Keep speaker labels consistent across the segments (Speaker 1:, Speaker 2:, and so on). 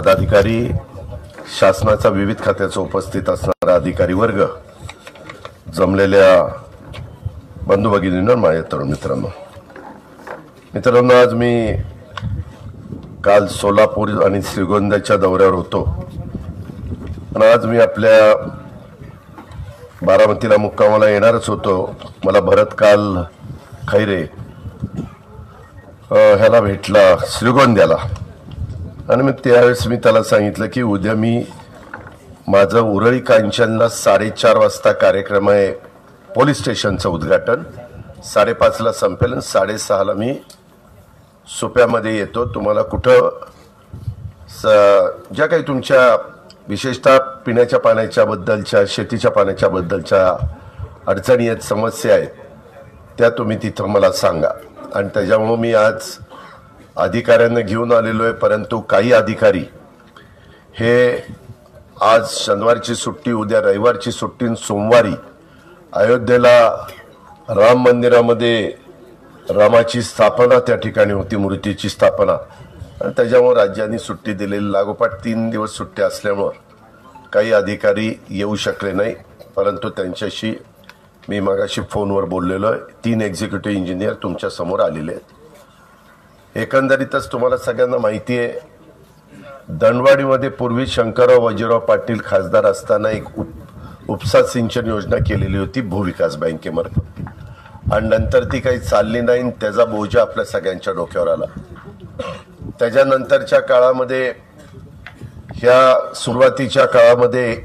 Speaker 1: पदाधिकारी, शासनाचा विविध खात्याचा उपस्थित असणारा अधिकारी वर्ग, जमलेल्या बंधू भगिनींनो, माझ्या तरुण मित्रांनो, आज मी काल सोलापूर आणि श्रीगोंद्याच्या दौऱ्यावर होतो, पण आज मी आपल्या बारामतीला मुक्कामाला येणारच होतो. मला भरत काल खैरे ह्याला भेटला श्रीगोंद्याला, आणि मग त्यावेळेस मी त्याला सांगितलं की उद्या मी माझं उरळी कांचनला 4:30 वाजता कार्यक्रम आहे, पोलीस स्टेशनचं उद्घाटन 5:30ला संपेल आणि 6:30ला मी सोप्यामध्ये येतो. तुम्हाला कुठं ज्या काही तुमच्या विशेषतः पिण्याच्या पाण्याच्या बद्दलच्या, शेतीच्या पाण्याच्या बद्दलच्या अडचणी आहेत, समस्या आहेत, त्या तुम्ही तिथं मला सांगा. आणि त्याच्यामुळे मी आज अधिकाऱ्यांना घेऊन आलेलो आहे. परंतु काही अधिकारी हे आज शनिवारची सुट्टी, उद्या रविवारची सुट्टी, सोमवारी अयोध्येला राम मंदिरामध्ये रामाची स्थापना त्या ठिकाणी होती, मूर्तीची स्थापना, आणि त्याच्यामुळे राज्याने सुट्टी दिलेली. लागोपाठ 3 दिवस सुट्टी असल्यामुळं काही अधिकारी येऊ शकले नाही. परंतु त्यांच्याशी मी मगाशी फोनवर बोललेलो आहे. 3 एक्झिक्युटिव्ह इंजिनियर तुमच्या समोर आलेले आहेत. एकंदरीतच तुम्हाला सगळ्यांना माहिती आहे, दंडवाडीमध्ये पूर्वी शंकरराव वजीरराव पाटील खासदार असताना एक उपसा सिंचन योजना केलेली होती भूविकास बँकेमार्फत, आणि नंतर ती काही चालली नाही. त्याचा बोजा आपल्या सगळ्यांच्या डोक्यावर आला. त्याच्यानंतरच्या काळामध्ये, ह्या सुरुवातीच्या काळामध्ये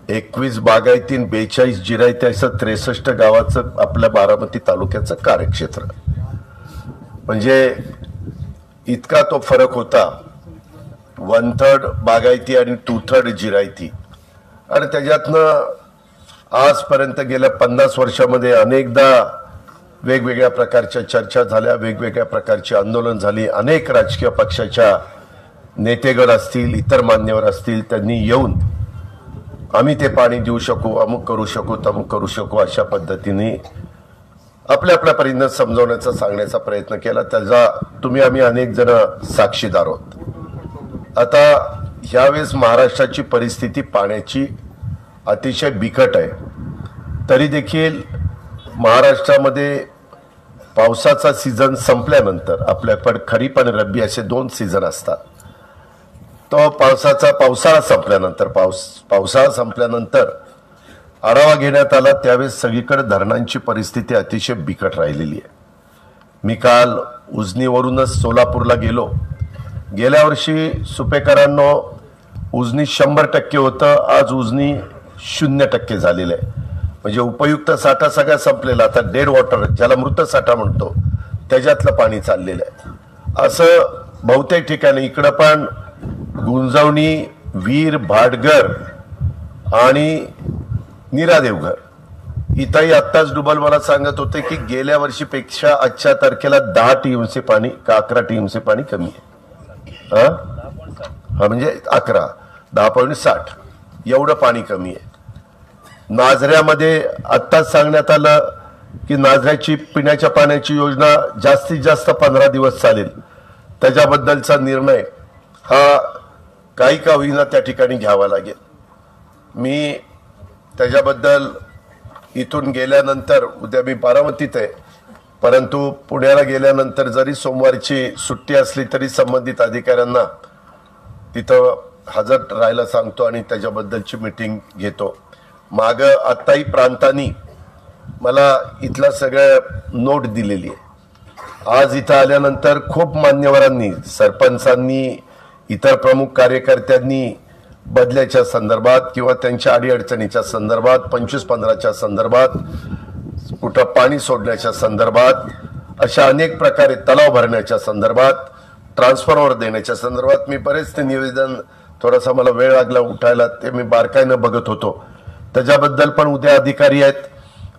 Speaker 1: 21 बागायती, 42 जिरायती, असं 63 गावाचं आपल्या बारामती तालुक्याचं कार्यक्षेत्र. म्हणजे इतका तो फरक होता, 1/3 बागायती आणि 2/3 जिरायती. आणि त्याच्यातनं आजपर्यंत गेल्या 50 वर्षामध्ये अनेकदा वेगवेगळ्या प्रकारच्या चर्चा झाल्या, वेगवेगळ्या प्रकारची आंदोलन झाली. अनेक राजकीय पक्षाच्या नेतेगण असतील, इतर मान्यवर असतील, त्यांनी येऊन आम्ही ते पाणी देऊ शकू, अमुक करू शकू, तमुक करू शकू, अशा पद्धतीने आपल्या परीने समजवण्याचा, सांगण्याचा प्रयत्न केला. त्याचा तुम्ही आम्ही अनेक जण साक्षीदार आहोत. आता ह्यावेळेस महाराष्ट्राची परिस्थिती पाण्याची अतिशय बिकट आहे. तरी देखील महाराष्ट्रामध्ये पावसाचा सीझन संपल्यानंतर, आपल्याकडे खरीप आणि रब्बी असे 2 सीझन असतात. तो पावसाळा संपल्यानंतर, पावसाळा संपल्यानंतर आढावा घेण्यात आला. त्यावेळेस सगळीकडे धरणांची परिस्थिती अतिशय बिकट राहिलेली आहे. मी काल उजनीवरूनच सोलापूरला गेलो. गेल्या वर्षी सुपेकरांनो उजनी 100% होतं, आज उजनी 0% झालेलं आहे. म्हणजे उपयुक्त साठा सगळा संपलेला. आता डेड वॉटर, ज्याला मृत साठा म्हणतो, त्याच्यातलं पाणी चाललेलं आहे. असं बहुतेक ठिकाणी, इकडं पण गुंजवणी, वीर, भाटघर आणि निरादेवघर इथंही आत्ताच डुबल मला सांगत होते की गेल्या वर्षीपेक्षा आजच्या तारखेला 10 TMC पाणी का 11 TMC पाणी कमी आहे. हा म्हणजे 10.60 एवढं पाणी कमी आहे. नाझऱ्यामध्ये आत्ताच सांगण्यात आलं की नाझऱ्याची पिण्याच्या पाण्याची योजना जास्तीत जास्त 15 दिवस चालेल. त्याच्याबद्दलचा निर्णय हा काही का होईना त्या ठिकाणी घ्यावा लागेल. मी त्याच्याबद्दल इथून गेल्यानंतर, उद्या मी बारामतीत आहे, परंतु पुण्याला गेल्यानंतर जरी सोमवारची सुट्टी असली तरी संबंधित अधिकाऱ्यांना तिथं हजर राहायला सांगतो आणि त्याच्याबद्दलची मीटिंग घेतो. मागं आत्ताही प्रांतांनी मला इथलं सगळं नोट दिलेली आहे. आज इथं आल्यानंतर खूप मान्यवरांनी, सरपंचांनी, इतर प्रमुख कार्यकर्त्यांनी बदल्याच्या संदर्भात किंवा त्यांच्या अडीअडचणीच्या संदर्भात, 25-15च्या संदर्भात, कुठं पाणी सोडण्याच्या संदर्भात, अशा अनेक प्रकारे तलाव भरण्याच्या संदर्भात, ट्रान्सफॉर्मर देण्याच्या संदर्भात मी बरेच ते निवेदन, थोडासा मला वेळ लागला उठायला, ते मी बारकाईनं बघत होतो. त्याच्याबद्दल पण उद्या अधिकारी आहेत.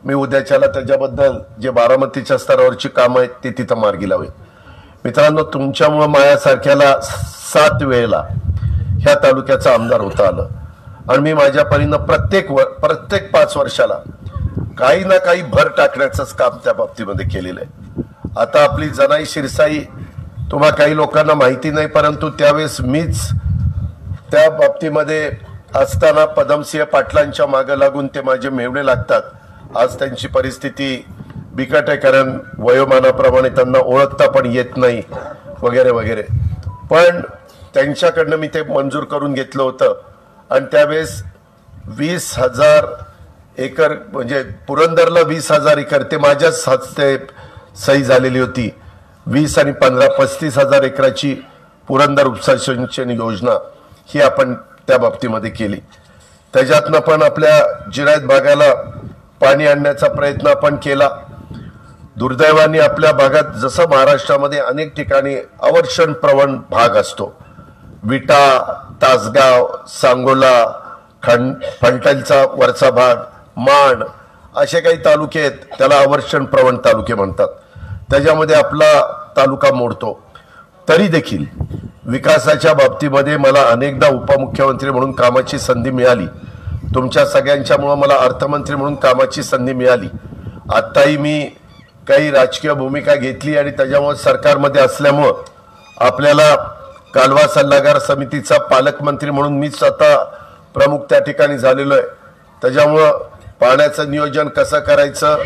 Speaker 1: मी उद्याच्याला त्याच्याबद्दल जे बारामतीच्या स्तरावरची कामं आहेत ते तिथं मार्गी लावेल. मित्रांनो, तुमच्यामुळे माझ्यासारख्याला 7 वेळेला ह्या तालुक्याचा आमदार होता आलं, आणि मी माझ्या परीनं प्रत्येक 5 वर्षाला काही ना काही भर टाकण्याचंच काम त्या बाबतीमध्ये केलेलं आहे. आता आपली जनाई शिरसाई तुम्हा काही लोकांना माहिती नाही, परंतु त्यावेळेस मीच त्या बाबतीमध्ये असताना पदमसिंह पाटलांच्या मागे लागून ते माझे मेवणे लागतात. आज त्यांची परिस्थिती बिकट आहे, कारण वयोमानाप्रमाणे त्यांना ओळखता पण येत नाही वगैरे वगैरे. पण त्यांच्याकडनं मी ते मंजूर करून घेतलं होतं आणि त्यावेळेस 20,000 एकर म्हणजे पुरंदरला 20,000 एकर ते माझ्याच हस्ते सही झालेली होती. 20 आणि 15 35,000 एकराची पुरंदर उपसा सिंचन योजना ही आपण त्या बाबतीमध्ये केली. त्याच्यातनं पण आपल्या जिरायत भागाला पाणी आणण्याचा प्रयत्न आपण केला. दुर्दैवाने आपल्या भागात जसं महाराष्ट्रामध्ये अनेक ठिकाणी अवर्षण प्रवण भाग असतो, विटा, तासगाव, सांगोला, फलटणचा वरचा भाग, माण असे काही तालुके आहेत, त्याला अवर्षण प्रवण तालुके म्हणतात. त्याच्यामध्ये आपला तालुका मोडतो. तरी देखील विकासाच्या बाबतीमध्ये मला अनेकदा उपमुख्यमंत्री म्हणून कामाची संधी मिळाली. तुमच्या सगळ्यांच्यामुळे मला अर्थमंत्री म्हणून कामाची संधी मिळाली. आत्ताही मी काही राजकीय भूमिका घेतली आणि त्याच्यामुळे सरकारमध्ये असल्यामुळं आपल्याला कालवा सल्लागार समितीचा पालकमंत्री म्हणून मीच आता प्रमुख त्या ठिकाणी झालेलो आहे. त्याच्यामुळं पाण्याचं नियोजन कसं करायचं,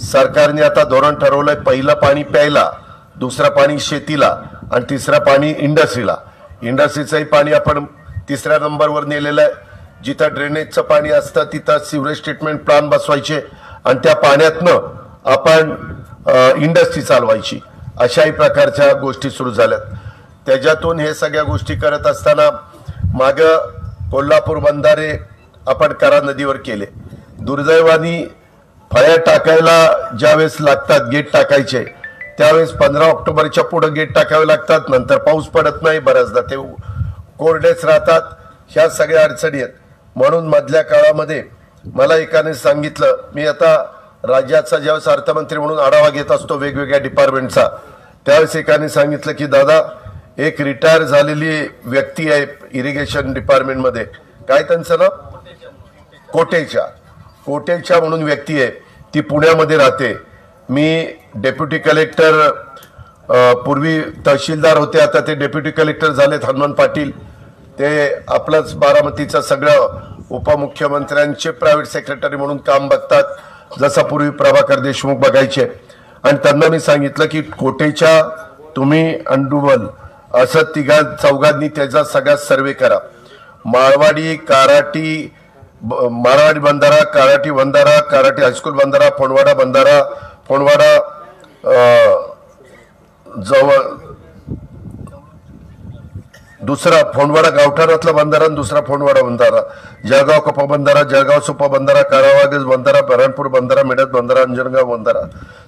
Speaker 1: सरकारने आता धोरण ठरवलंय. पहिलं पाणी प्यायला, दुसरं पाणी शेतीला आणि तिसरं पाणी इंडस्ट्रीला. इंडस्ट्रीचंही पाणी आपण 3ऱ्या नंबरवर नेलेलं आहे. जिथं ड्रेनेजचं पाणी असतं तिथं सिवरेज ट्रीटमेंट प्लांट बसवायचे आणि त्या पाण्यातनं आपण इंडस्ट्री चालवायची. अशाही प्रकारच्या गोष्टी सुरू झाल्यात. त्याच्यातून हे सगळ्या गोष्टी करत असताना मागं कोल्हापूर बंधारे आपण करा नदीवर केले. दुर्दैवानी फळ्या टाकायला ज्यावेळेस लागतात, गेट टाकायचे त्यावेळेस 15 ऑक्टोबरच्या पुढे गेट टाकावे लागतात. नंतर पाऊस पडत नाही, बऱ्याचदा ते कोरडेच राहतात. ह्या सगळ्या अडचणी आहेत. म्हणून मधल्या काळामध्ये मला एकाने सांगितलं, मी आता राज्याचा ज्यावेळेस अर्थमंत्री म्हणून आढावा घेत असतो वेगवेगळ्या डिपार्टमेंटचा, त्यावेळेस एकाने सांगितलं की दादा, एक रिटायर झालेली व्यक्ती आहे इरिगेशन डिपार्टमेंटमध्ये, काय त्यांचं नाव, कोटेचा म्हणून व्यक्ती आहे, ती पुण्यामध्ये राहते. मी डेप्युटी कलेक्टर, पूर्वी तहसीलदार होते, आता ते डेप्युटी कलेक्टर झालेत हनुमान पाटील. ते आपलंच बारामतीचं सगळं उपमुख्यमंत्र्यांचे प्रायव्हेट सेक्रेटरी म्हणून काम बघतात, जसं पूर्वी प्रभाकर देशमुख बघायचे. आणि त्यांना मी सांगितलं की कोटेच्या, तुम्ही अंडुबल असं तिघा चौघांनी त्याचा सगळा सर्वे करा. मारवाडी बंधारा, काराटी बंधारा, काराटी हायस्कूल बंधारा, फोंडवाडा बंधारा, फोंडवाडा जवळ दुसरा फोंडवाडा गावठाणातला बंधारा आणि दुसरा फोंडवाडा बंधारा, जळगाव कपा बंधारा, जळगाव सुपा बंधारा, कारावागज बंधारा, बऱ्हाणपूर बंधारा, मेडत बंधारा, अंजनगाव बंधारा,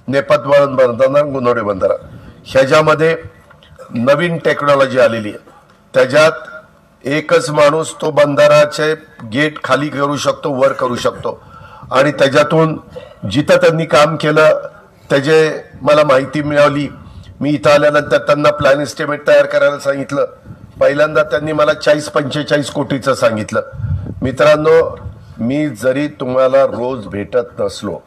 Speaker 1: नेपथवाळ बंधारा, गुंदोडे बंधारा. ह्याच्यामध्ये नवीन टेक्नॉलॉजी आलेली आहे. त्याच्यात एकच माणूस तो बंधाराचे गेट खाली करू शकतो, वर करू शकतो. आणि त्याच्यातून जिथं त्यांनी काम केलं त्याचे मला माहिती मिळाली. मी इथं आल्यानंतर त्यांना प्लॅन एस्टिमेट तयार करायला सांगितलं. पहिल्यांदा त्यांनी मला 40-45 कोटीचं सांगितलं. मित्रांनो, मी जरी तुम्हाला रोज भेटत नसलो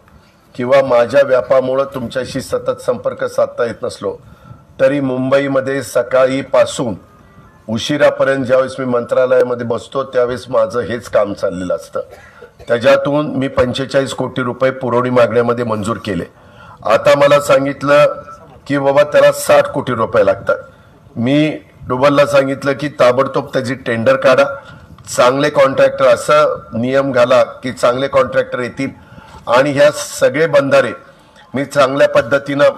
Speaker 1: किंवा माझ्या व्यापामुळे तुमच्याशी सतत संपर्क साधता येत नसलो, तरी मुंबईमध्ये सकाळी पासून उशिरापर्यंत ज्यावेळेस मी मंत्रालयामध्ये बसतो त्यावेळेस माझं हेच काम चाललेलं असतं. त्याच्यातून मी 45 कोटी रुपये पुरवणी मागण्यामध्ये मंजूर केले. आता मला सांगितलं की बाबा त्याला 60 कोटी रुपये लागतात. मी डुबलला सांगितलं की ताबडतोब त्याची टेंडर काढा, चांगले कॉन्ट्रॅक्टर, असं नियम घाला की चांगले कॉन्ट्रॅक्टर येतील आणि ह्या सगळे बंधारे मी चांगल्या पद्धतीनं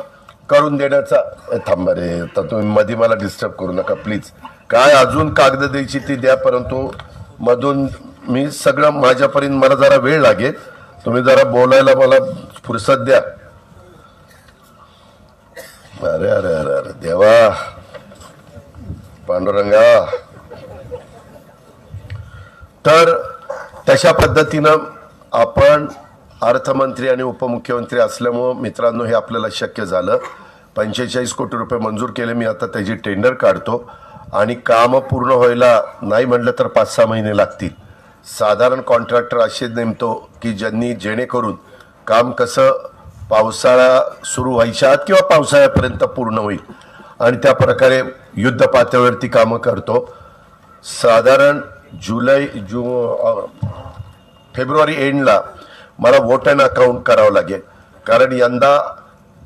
Speaker 1: करून देण्याचा. थांबा रे, तर तुम्ही मध्ये मला डिस्टर्ब करू नका प्लीज. काय अजून कागद द्यायची ती द्या, परंतु मधून मी सगळं माझ्यापर्यंत, मला जरा वेळ लागेल, तुम्ही जरा बोलायला मला फुरसत द्या. अरे अरे अरे अरे देवा, पांडुरंगा. तर तशा पद्धतीनं आपण अर्थमंत्री आणि उपमुख्यमंत्री असल्यामुळं मित्रांनो हे आपल्याला शक्य झालं. 45 कोटी रुपये मंजूर केले. मी आता त्याची टेंडर काढतो आणि काम पूर्ण व्हायला नाही म्हटलं तर 5-6 महिने लागतील. साधारण कॉन्ट्रॅक्टर असे नेमतो की जेणेकरून काम कसं पावसाळा सुरू व्हायच्या आत किंवा पावसाळ्यापर्यंत पूर्ण होईल आणि त्या प्रकारे युद्ध पातळीवरती कामं करतो. साधारण फेब्रुवारी एंडला मला वोट अँड अकाउंट करावं लागेल, कारण यंदा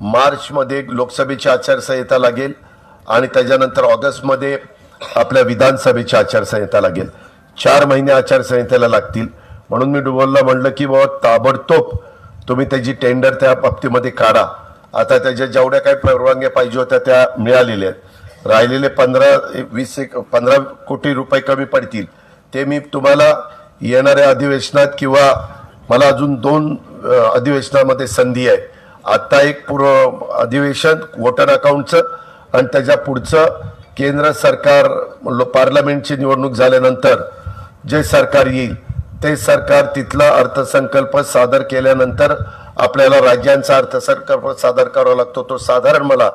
Speaker 1: मार्चमध्ये लोकसभेची आचारसंहिता लागेल आणि त्याच्यानंतर ऑगस्टमध्ये आपल्या विधानसभेची आचारसंहिता लागेल. 4 महिने आचारसंहितेला लागतील. म्हणून मी डुबलला म्हणलं की बाबा ताबडतोब तुम्ही त्याची टेंडर त्या बाबतीमध्ये काढा. आता त्याच्या जेवढ्या काही परवानग्या पाहिजे होत्या त्या मिळालेल्या आहेत. राहिलेले 15 कोटी रुपये कमी पडतील ते मी तुम्हाला येणाऱ्या अधिवेशनात किंवा मला अजून 2 अधिवेशनामध्ये संधी आहे. आता एक पूर्व अधिवेशन वोटर अकाउंटचं आणि त्याच्या पुढचं केंद्र सरकार पार्लमेंटची निवडणूक झाल्यानंतर जे सरकार येईल ते सरकार तिथला अर्थसंकल्प सादर केल्यानंतर आपल्याला राज्यांचा अर्थसंकल्प सादर करावा लागतो. तो साधारण मला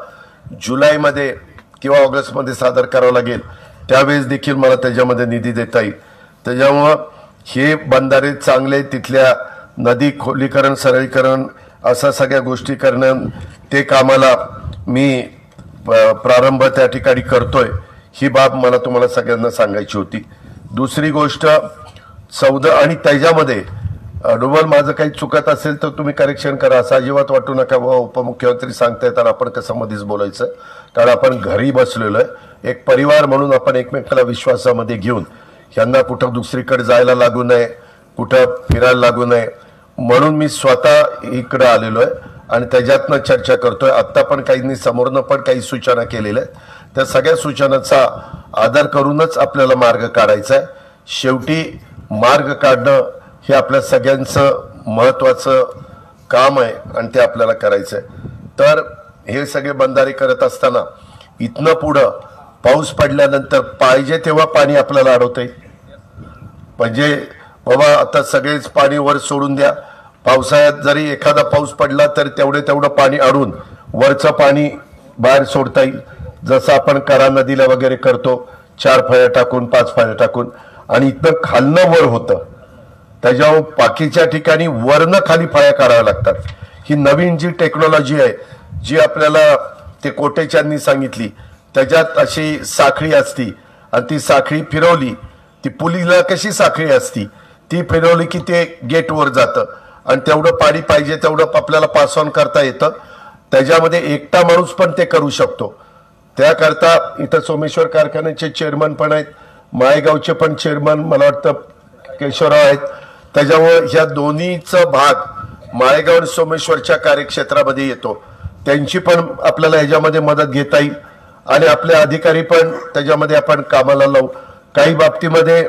Speaker 1: जुलैमध्ये किंवा ऑगस्टमध्ये सादर करावा लागेल. त्यावेळेस देखील मला त्याच्यामध्ये निधी देता येईल. त्याच्यामुळं हे बंधारे चांगले, तिथल्या नदी खोलीकरण सरळीकरण अशा सगळ्या गोष्टी करणं ते कामाला मी प्रारंभ त्या ठिकाणी करतोय. ही बाब मला तुम्हाला सगळ्यांना सांगायची होती. दुसरी गोष्ट 14 आणि त्याच्यामध्ये डोबल माझं काही चुकत असेल तर तुम्ही करेक्शन करा. असं अजिबात वाटू नका उपमुख्यमंत्री सांगतायत आणि आपण कसं मध्येच बोलायचं, कारण आपण घरी बसलेलो आहे. एक परिवार म्हणून आपण एकमेकाला विश्वासामध्ये घेऊन यांना कुठं दुसरीकडे जायला लागू नये, कुठं फिरायला लागू नये म्हणून मी स्वतः इकडे आलेलो आहे आणि त्याच्यातनं चर्चा करतोय. आत्ता पण काहींनी समोरनं पण काही सूचना केलेल्या आहेत. त्या सगळ्या सूचनांचा आदर करूनच आपल्याला मार्ग काढायचा आहे. शेवटी मार्ग काढणं हे आपल्या सगळ्यांचं महत्वाचं काम आहे आणि ते आपल्याला करायचं आहे. तर हे सगळे बंधारे करत असताना इथनं पुढं पाऊस पडल्यानंतर पाहिजे तेव्हा पाणी आपल्याला अडवता येईल. म्हणजे बाबा आता सगळेच पाणी वर सोडून द्या. पावसाळ्यात जरी एखादा पाऊस पडला तर तेवढं पाणी अडून वरचं पाणी बाहेर सोडता येईल. जसं आपण करा नदीला वगैरे करतो, 4 फळ्या टाकून 5 फळ्या टाकून, आणि इथनं खालनं वर होतं. त्याच्यावर बाकीच्या ठिकाणी वरनं खाली फळ्या काढाव्या लागतात. ही नवीन जी टेक्नॉलॉजी आहे जी आपल्याला ते कोटेच्यांनी सांगितली, त्याच्यात अशी साखळी असती आणि ती साखळी फिरवली, ती पुलीला कशी साखळी असती ती फिरवली की ते गेटवर जातं आणि तेवढं पाणी पाहिजे तेवढं आपल्याला पास ऑन करता येतं. त्याच्यामध्ये एकटा माणूस पण ते करू शकतो. त्याकरता इथं सोमेश्वर कारखान्याचे चेअरमन पण आहेत, माळेगावचे पण चेअरमन मला वाटतं केशवराव आहेत. त्याच्यामुळे ह्या दोन्हीचा भाग माळेगाव आणि सोमेश्वरच्या कार्यक्षेत्रामध्ये येतो. त्यांची पण आपल्याला ह्याच्यामध्ये मदत घेता येईल आणि आपले अधिकारी पण त्याच्यामध्ये आपण कामाला लावू. काही बाबतीमध्ये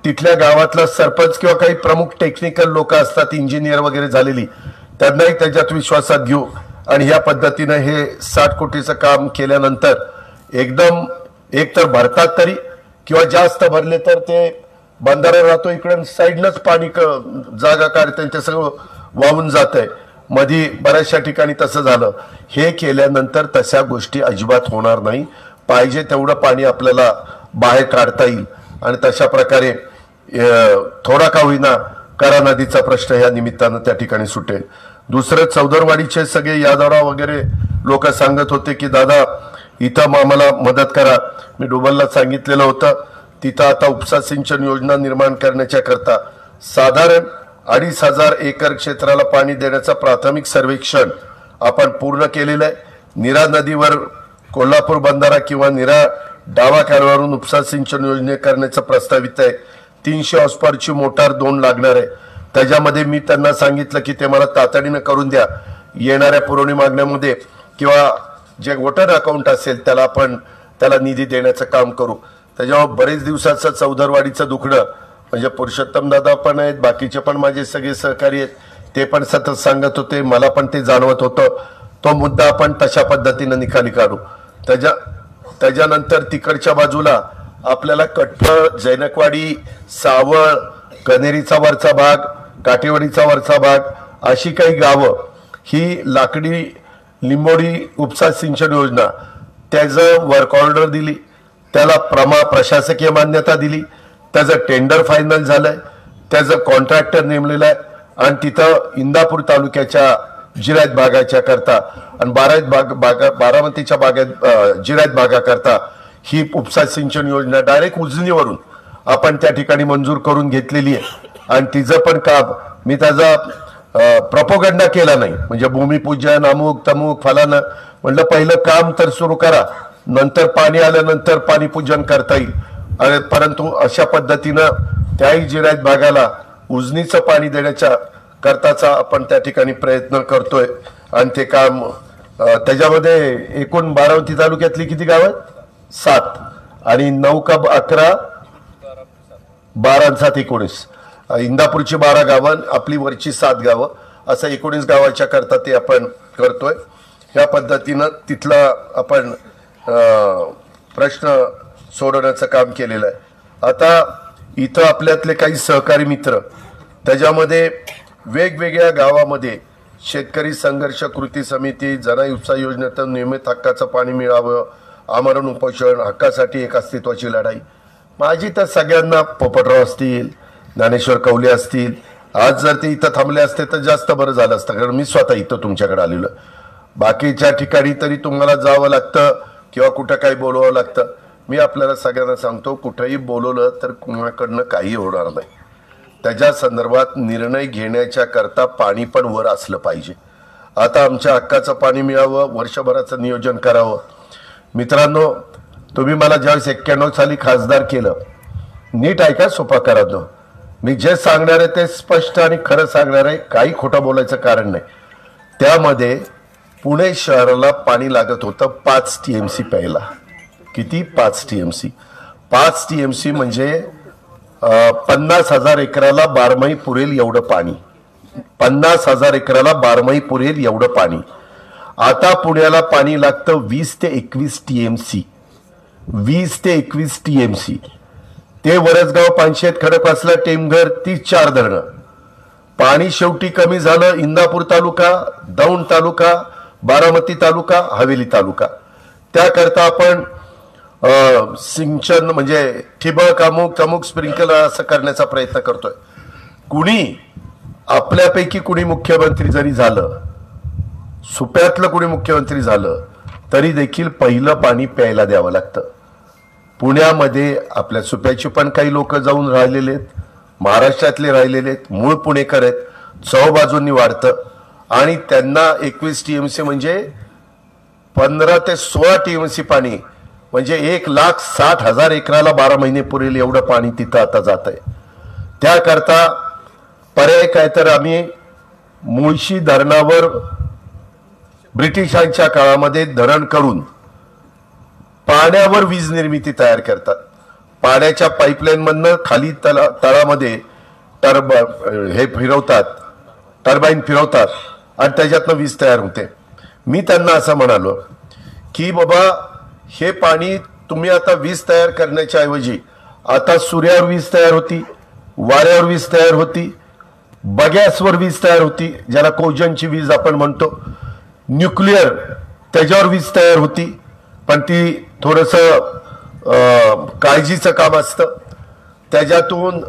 Speaker 1: तिथल्या गावातला सरपंच किंवा काही प्रमुख टेक्निकल लोक असतात, इंजिनियर वगैरे झालेली, त्यांनाही त्याच्यात विश्वासात घेऊ आणि ह्या पद्धतीनं हे 60 कोटीचं काम केल्यानंतर एकदम एकतर भरतात तरी किंवा जास्त भरले तर ते बंधारा राहतो इकडे साईडनंच पाणी जागा काढते, ते सगळं वाहून जात आहे. मधी बऱ्याचशा ठिकाणी तसं झालं. हे केल्यानंतर तशा गोष्टी अजिबात होणार नाही. पाहिजे तेवढं पाणी आपल्याला बाहेर काढता येईल आणि तशा प्रकारे थोडा का होईना करा नदीचा प्रश्न या निमित्तानं त्या ठिकाणी सुटेल. दुसरं चौदरवाडीचे सगळे यादवराव वगैरे लोक सांगत होते की दादा इथं आम्हाला मदत करा. मी डोबलला सांगितलेलं होतं तिथं आता उपसा सिंचन योजना निर्माण करण्याच्या करता साधारण 2,500 एकर क्षेत्राला पाणी देण्याचा प्राथमिक सर्वेक्षण आपण पूर्ण केलेलं आहे. नीरा नदीवर कोल्हापूर बंधारा किंवा नीरा डावा कालव्यावरून उपसा सिंचन योजना करण्याचं प्रस्तावित आहे. 300 हॉर्सपॉवरची मोटार 2 लागणार आहे. त्याच्यामध्ये मी त्यांना सांगितलं की ते मला तातडीनं करून द्या. येणाऱ्या पुरवणी मागण्यामध्ये किंवा जे वोटर अकाउंट असेल त्याला आपण त्याला निधी देण्याचं काम करू. त्याच्यावर बरेच दिवसाचं चौदरवाडीचं दुखणं म्हणजे पुरुषोत्तम दादा पण आहेत, बाकीचे पण माझे सगळे सहकारी आहेत, ते पण सतत सांगत होते, मला पण ते जाणवत होतं. तो मुद्दा आपण तशा पद्धतीनं निकाली काढू. त्याच्यानंतर तिकडच्या बाजूला आपल्याला कठ्ठळ, जैनकवाडी, सावळ, कनेरीचा वरचा भाग, काटेवाडीचा वरचा भाग अशी काही गावं ही लाकडी लिंबोडी उपसा सिंचन योजना त्याचं वर्क ऑर्डर दिली, त्याला प्रशासकीय मान्यता दिली, त्याचं टेंडर फायनल झालंय, त्याचं कॉन्ट्रॅक्टर नेमलेलं आहे आणि तिथं इंदापूर तालुक्याच्या जिरायत भागाच्या करता आणि बारामतीच्या जिरायत भागाकरता ही उपसा सिंचन योजना डायरेक्ट उजनीवरून आपण त्या ठिकाणी मंजूर करून घेतलेली आहे आणि तिचं पण काम मी त्याचा प्रपोगंडा केला नाही, म्हणजे भूमिपूजन अमुक तमुक फलानं, म्हणलं पहिलं काम तर सुरू करा, नंतर पाणी आल्यानंतर पाणी पूजन करता येईल. आणि परंतु अशा पद्धतीनं त्याही जिरायत भागाला उजनीचं पाणी देण्याच्या करताचा आपण त्या ठिकाणी प्रयत्न करतोय आणि ते काम त्याच्यामध्ये एकूण बारामती तालुक्यातली किती गावं? 7 आणि 9 का 11, 12 आणि 7 19. इंदापूरची 12 गावं, आपली वरची 7 गावं, असं 19 गावाच्या करता ते आपण करतोय. ह्या पद्धतीनं तिथला आपण प्रश्न सोडवण्याचं काम केलेलं आहे. आता इथं आपल्यातले काही सहकारी मित्र त्याच्यामध्ये वेगवेगळ्या गावामध्ये शेतकरी संघर्ष कृती समिती, जनाई उपसा योजनेतून नियमित हक्काचं पाणी मिळावं, आमरण उपोषण, हक्कासाठी एक अस्तित्वाची लढाई. माझी तर सगळ्यांना, पोपटराव असतील, ज्ञानेश्वर कवले असतील, आज जर ते इथं थांबले असते तर जास्त बरं झालं असतं, कारण मी स्वतः इथं तुमच्याकडे आलेलो. बाकीच्या ठिकाणी तरी तुम्हाला जावं लागतं किंवा कुठं काही बोलवावं लागतं. मी आपल्याला सगळ्यांना सांगतो, कुठंही बोलवलं तर कुणाकडनं काही होणार नाही. त्याच्या संदर्भात निर्णय घेण्याच्या करता पाणी पण वर असलं पाहिजे. आता आमच्या हक्काचं पाणी मिळावं, वर्षभराचं नियोजन करावं. मित्रांनो, तुम्ही मला ज्यावेळेस 91 साली खासदार केलं, नीट ऐका सोपाकरांनो, मी जे सांगणार आहे ते स्पष्ट आणि खरं सांगणार आहे, काही खोटं बोलायचं कारण नाही. त्यामध्ये पुणे शहराला पाणी लागत होतं 5 TMC प्यायला. किती? 5 TMC. 5 TMC म्हणजे 50,000 एकराला बारमाही पुरेल एवढं पाणी. 50,000 एकराला बारमाही पुरेल एवढं पाणी. आता पुण्याला पाणी लागतं 20 ते 21 TMC. 20 ते 21 TMC. ते वरसगाव, पानशेत, खडकवासला, टेमघर, 34 धरणं. पाणी शेवटी कमी झालं. इंदापूर तालुका, दौंड तालुका, बारामती तालुका, हवेली तालुका. त्याकरता आपण सिंचन म्हणजे ठिबक, अमुक तमुक, स्प्रिंकलर असं करण्याचा प्रयत्न करतोय. कुणी आपल्यापैकी कुणी मुख्यमंत्री जरी झालं, सुप्यातलं कुणी मुख्यमंत्री झालं, तरी देखील पहिलं पाणी प्यायला द्यावं लागतं. पुण्यामध्ये आपल्या सुप्याची पण काही लोक जाऊन राहिलेले आहेत, महाराष्ट्रातले राहिलेले आहेत, मूळ पुणेकर आहेत, चौबाजूंनी वाढतं आणि त्यांना 21 TMC म्हणजे 15 ते 16 TMC पाणी, म्हणजे 1,60,000 एकराला 12 महिने पुरेल एवढं पाणी तिथं आता जात आहे. त्याकरता पर्याय काय, तर आम्ही मुळशी धरणावर ब्रिटिशांच्या काळामध्ये धरण करून पाण्यावर वीज निर्मिती तयार करतात. पाण्याच्या पाईपलाईन मधनं खाली तळामध्ये हे फिरवतात, टर्बाईन फिरवतात आणि त्याच्यातनं वीज तयार होते. मी त्यांना असं म्हणालो की बाबा, हे पाणी तुम्ही आता वीज तयार करण्याच्या ऐवजी आता सूर्यावर वीज तयार होती, वाऱ्यावर वीज तयार होती, बगॅसवर वीज तयार होती, ज्याला कोजनची वीज आपण म्हणतो, न्यूक्लिअर त्याच्यावर वीज तयार होती, पण ती थोडंसं काळजीचं काम असतं. त्याच्यातून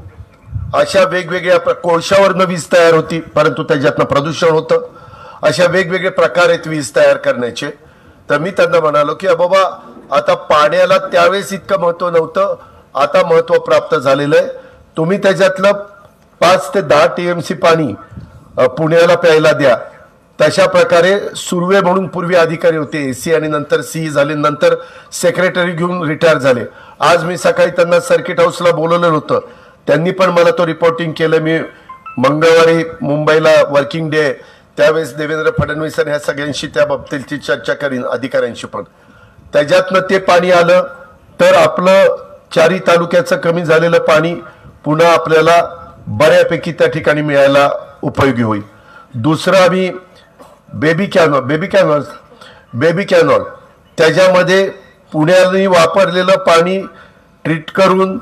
Speaker 1: अशा वेगवेगळ्या कोळशावरनं वीज तयार होती, परंतु त्याच्यातनं प्रदूषण होतं. अशा वेगवेगळे प्रकार आहेत वीज तयार करण्याचे. तर मी त्यांना म्हणालो की बाबा, आता पाण्याला त्यावेळेस इतकं महत्व नव्हतं, आता महत्व प्राप्त झालेलं आहे. तुम्ही त्याच्यातलं 5 ते 10 TMC पाणी पुण्याला प्यायला द्या. तशा प्रकारे सुर्वे म्हणून पूर्वी अधिकारी होते, AC आणि नंतर CE झाले, नंतर सेक्रेटरी घेऊन रिटायर झाले. आज मी सकाळी त्यांना सर्किट हाऊसला बोलवलेलं होतं, त्यांनी पण मला तो रिपोर्टिंग केलं. मी मंगळवारी मुंबईला वर्किंग डे, त्यावेळेस देवेंद्र फडणवीस ह्या सगळ्यांशी त्या बाबतीची चर्चा करीन, अधिकाऱ्यांशी पण. त्याच्यातनं ते पाणी आलं तर आपलं 4 तालुक्याचं कमी झालेलं पाणी पुन्हा आपल्याला बऱ्यापैकी त्या ठिकाणी मिळायला उपयोगी होईल. दुसरं, आम्ही बेबी कॅनॉल त्याच्यामध्ये पुण्याने वापरलेलं पाणी ट्रीट करून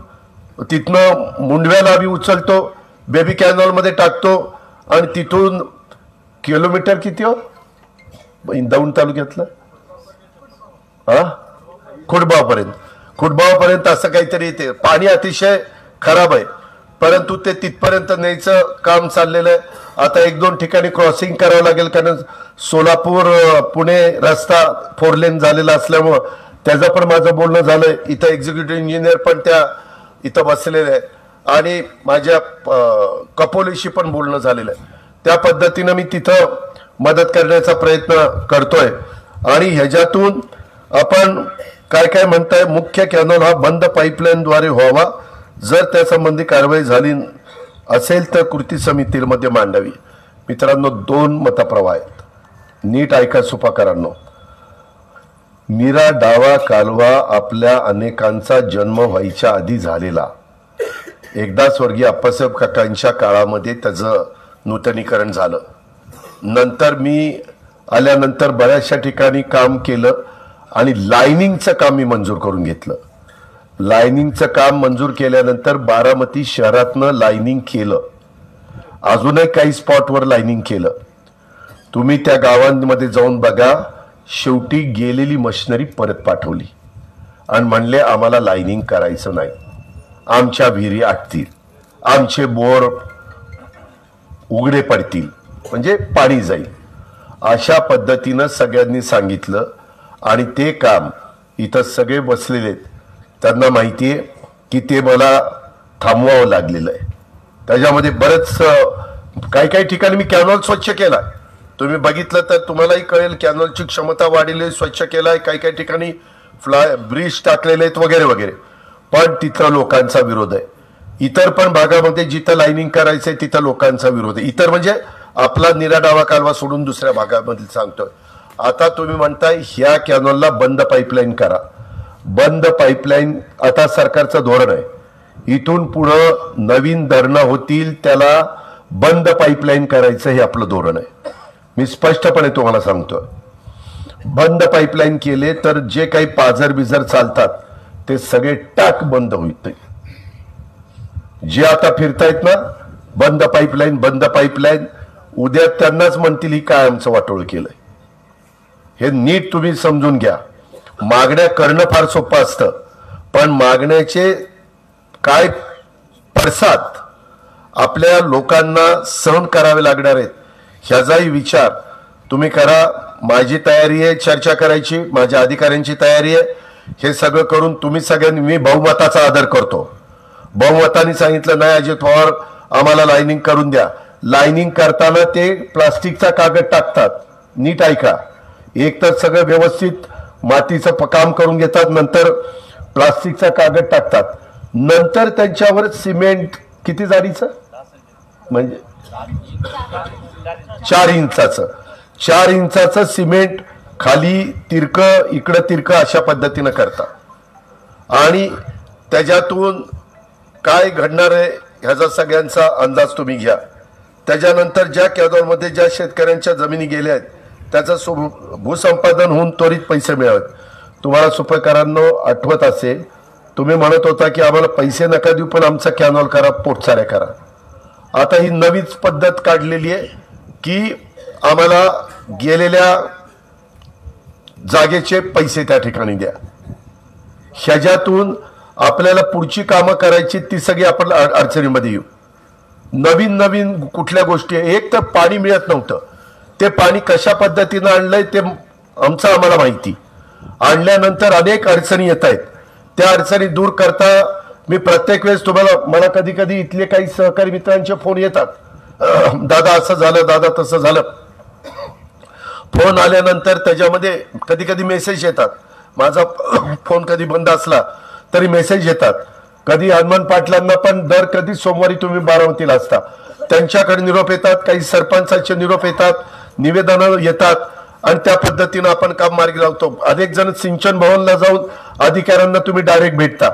Speaker 1: तिथनं मुंडव्याला आम्ही उचलतो, बेबी कॅनॉलमध्ये टाकतो आणि तिथून किलोमीटर किती हो दौंड तालुक्यातलं, खुटबावपर्यंत असं काहीतरी येते. पाणी अतिशय खराब आहे, परंतु ते तिथपर्यंत न्यायचं काम चाललेलं आहे. आता 1-2 ठिकाणी क्रॉसिंग करावं लागेल, कारण सोलापूर पुणे रस्ता 4 लेन झालेला असल्यामुळं त्याचं पण माझं बोलणं झालंय. इथं एक्झिक्युटिव्ह इंजिनियर पण त्या इथं बसलेले आहेत आणि माझ्या कपोलीशी पण बोलणं झालेलं आहे. त्या पद्धतीनं मी तिथं मदत करण्याचा प्रयत्न करतोय आणि ह्याच्यातून आपण काय काय म्हणताय, मुख्य कॅनॉल हा बंद पाईपलाईनद्वारे व्हावा. जर त्या संबंधी कारवाई झाली असेल तर कृती समितीमध्ये मांडावी. मित्रांनो, 2 मतप्रवाह आहेत, नीट ऐका सुपाकरांनो. नीरा डावा कालवा आपल्या अनेकांचा जन्म व्हायच्या आधी झालेला. एकदा स्वर्गीय अप्पासाहेब काकांच्या काळामध्ये त्याचं नूतनीकरण झालं. नंतर मी आल्यानंतर बऱ्याचशा ठिकाणी काम केलं आणि लायनिंगचं काम मी मंजूर करून घेतलं. लायनिंगचं काम मंजूर केल्यानंतर बारामती शहरातनं लायनिंग केलं. अजूनही काही स्पॉटवर लायनिंग केलं. तुम्ही त्या गावांमध्ये जाऊन बघा. शेवटी गेलेली मशिनरी परत पाठवली आणि म्हणले आम्हाला लायनिंग करायचं नाही, आमच्या विहिरी आटतील, आमचे बोर उघडे पडतील, म्हणजे पाणी जाईल. अशा पद्धतीनं सगळ्यांनी सांगितलं आणि ते काम इथं सगळे बसलेले आहेत, त्यांना माहिती आहे की ते मला थांबवावं लागलेलं आहे. त्याच्यामध्ये बरंच काही ठिकाणी मी कॅनॉल स्वच्छ केला. तुम्ही बघितलं तर तुम्हालाही कळेल, कॅनॉलची क्षमता वाढलेली, स्वच्छ केलाय. काही ठिकाणी ब्रिज टाकलेले आहेत वगैरे वगैरे. पण तिथं लोकांचा विरोध आहे. इतर पण भागामध्ये जिथं लाईनिंग करायचंय तिथं लोकांचा विरोध आहे. इतर म्हणजे आपला नीरा डावा कालवा सोडून दुसऱ्या भागामध्ये सांगतोय. आता तुम्ही म्हणताय ह्या कॅनॉलला बंद पाईपलाईन करा. बंद पाईपलाईन आता सरकारचं धोरण आहे. इथून पुढं नवीन धरणं होतील त्याला बंद पाईपलाईन करायचं हे आपलं धोरण आहे. मी स्पष्टपणे तुम्हाला सांगतोय, बंद पाईपलाईन केले तर जे काही पाझर बिझर चालतात ते सगळे टाक बंद होईल. जे आता फिरतायत ना बंद पाईपलाईन बंद पाईपलाईन, उद्या त्यांनाच म्हणतील ही काय आमचं वाटोळ केलंय. हे नीट तुम्ही समजून घ्या. मागण्या करणं फार सोपं असतं, पण मागण्याचे काय पडसाद आपल्या लोकांना सहन करावे लागणार आहेत ह्याचाही विचार तुम्ही करा. माझी तयारी आहे चर्चा करायची, माझ्या अधिकाऱ्यांची तयारी आहे. हे सगळं करून तुम्ही सगळ्यांनी, मी बहुमताचा आदर करतो. बहुमताने सांगितलं नाही अजित पवार आम्हाला लाईनिंग करून द्या. लाईनिंग करताना ते प्लास्टिकचा कागद टाकतात. नीट ऐका. एक तर सगळं व्यवस्थित मातीचं काम करून घेतात, नंतर प्लास्टिकचा कागद टाकतात, नंतर त्यांच्यावर सिमेंट किती जाडीचं म्हणजे 4 इंचाचं सिमेंट खाली तिरकं इकडं तिरकं अशा पद्धतीनं करतात आणि त्याच्यातून काय घडणार आहे ह्याचा सगळ्यांचा अंदाज तुम्ही घ्या. त्याच्यानंतर ज्या कॅनॉलमध्ये ज्या शेतकऱ्यांच्या जमिनी गेल्या आहेत त्याचं भूसंपादन होऊन त्वरित पैसे मिळावेत. तुम्हाला सुपरकरांनो आठवत असेल, तुम्ही म्हणत होता की आम्हाला पैसे नका देऊ पण आमचा कॅनॉल करा, पोटसाऱ्या करा. आता ही नवीच पद्धत काढलेली आहे की आम्हाला गेलेल्या जागेचे पैसे त्या ठिकाणी द्या. ह्याच्यातून आपल्याला पुढची कामं करायची ती सगळी आपण अडचणीमध्ये येऊ. नवीन नवीन कुठल्या गोष्टी, एक तर पाणी मिळत नव्हतं, ते पाणी कशा पद्धतीनं आणलंय ते आमचं आम्हाला माहिती. आणल्यानंतर अनेक अडचणी येत आहेत. त्या अडचणी दूर करता मी प्रत्येक वेळेस तुम्हाला, मला कधी कधी इथले काही सहकारी मित्रांचे फोन येतात, दादा असं झालं, दादा तसं झालं. फोन आल्यानंतर त्याच्यामध्ये कधी कधी मेसेज येतात. माझा फोन कधी बंद असला तरी मेसेज येतात. कधी हनुमान पाटलांना पण दर कधी सोमवारी तुम्ही बारामतीला असता, त्यांच्याकडे निरोप येतात, काही सरपंचाचे निरोप येतात, निवेदनं येतात आणि त्या पद्धतीनं आपण काम मार्गी लावतो. अनेक जण सिंचन भवनला जाऊन अधिकाऱ्यांना तुम्ही डायरेक्ट भेटता,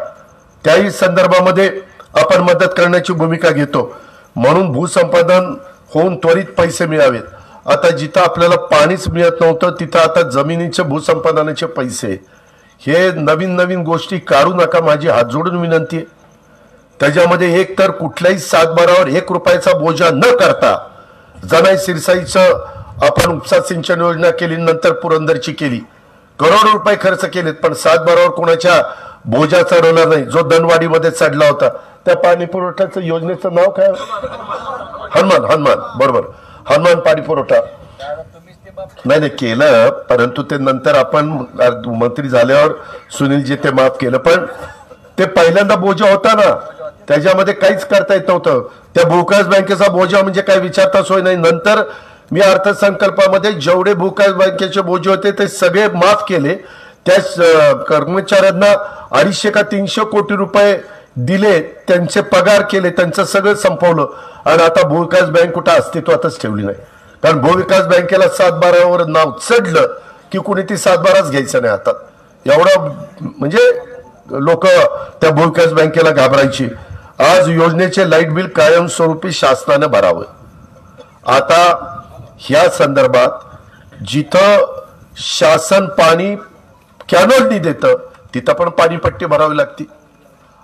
Speaker 1: त्याही संदर्भामध्ये आपण मदत करण्याची भूमिका घेतो. म्हणून भूसंपादन होऊन त्वरित पैसे मिळावेत. आता जिथं आपल्याला पाणीच मिळत नव्हतं तिथं आता जमिनीचे भूसंपादनाचे पैसे, हे नवीन नवीन गोष्टी काढू नका, माझी हात जोडून विनंती आहे. त्याच्यामध्ये एक तर कुठल्याही 7-12वर 1 रुपयाचा बोजा न करता, जनाई सिरसाईचं आपण उपसा सिंचन योजना केली, नंतर पुरंदरची केली, करोड रुपये खर्च केलेत, पण 7-12वर कोणाच्या बोजा चढवला नाही. जो दनवाडीमध्ये चढला होता त्या पाणी पुरवठ्याचं योजनेचं नाव काय, हनुमान बरोबर, हनुमान पाणी पुरवठा नाही केलं, परंतु ते नंतर आपण मंत्री झाल्यावर सुनीलजी ते माफ केलं. पण ते पहिल्यांदा बोजा होता ना, त्याच्यामध्ये काहीच करता येत नव्हतं. त्या भूविकास बँकेचा बोजा म्हणजे काय विचारता सोय नाही. नंतर मी अर्थसंकल्पामध्ये जेवढे भूविकास बँकेचे बोजे होते ते सगळे माफ केले. त्या कर्मचाऱ्यांना 250 का 300 कोटी रुपये दिले, त्यांचे पगार केले, त्यांचं सगळं संपवलं. आणि आता भूविकास बँक कुठं अस्तित्वातच ठेवली नाही. कारण भूविकास बँकेला 7/12वर नाव चढलं की कुणी ती 7/12च घ्यायचं नाही आता. एवढं म्हणजे लोक त्या भूविकास बँकेला घाबरायची. आज योजनेचे लाईट बिल कायमस्वरूपी शासनाने भरावं. आता ह्या संदर्भात जिथं शासन पाणी कॅनोलनी देतं तिथं पण पाणीपट्टी भरावी लागते.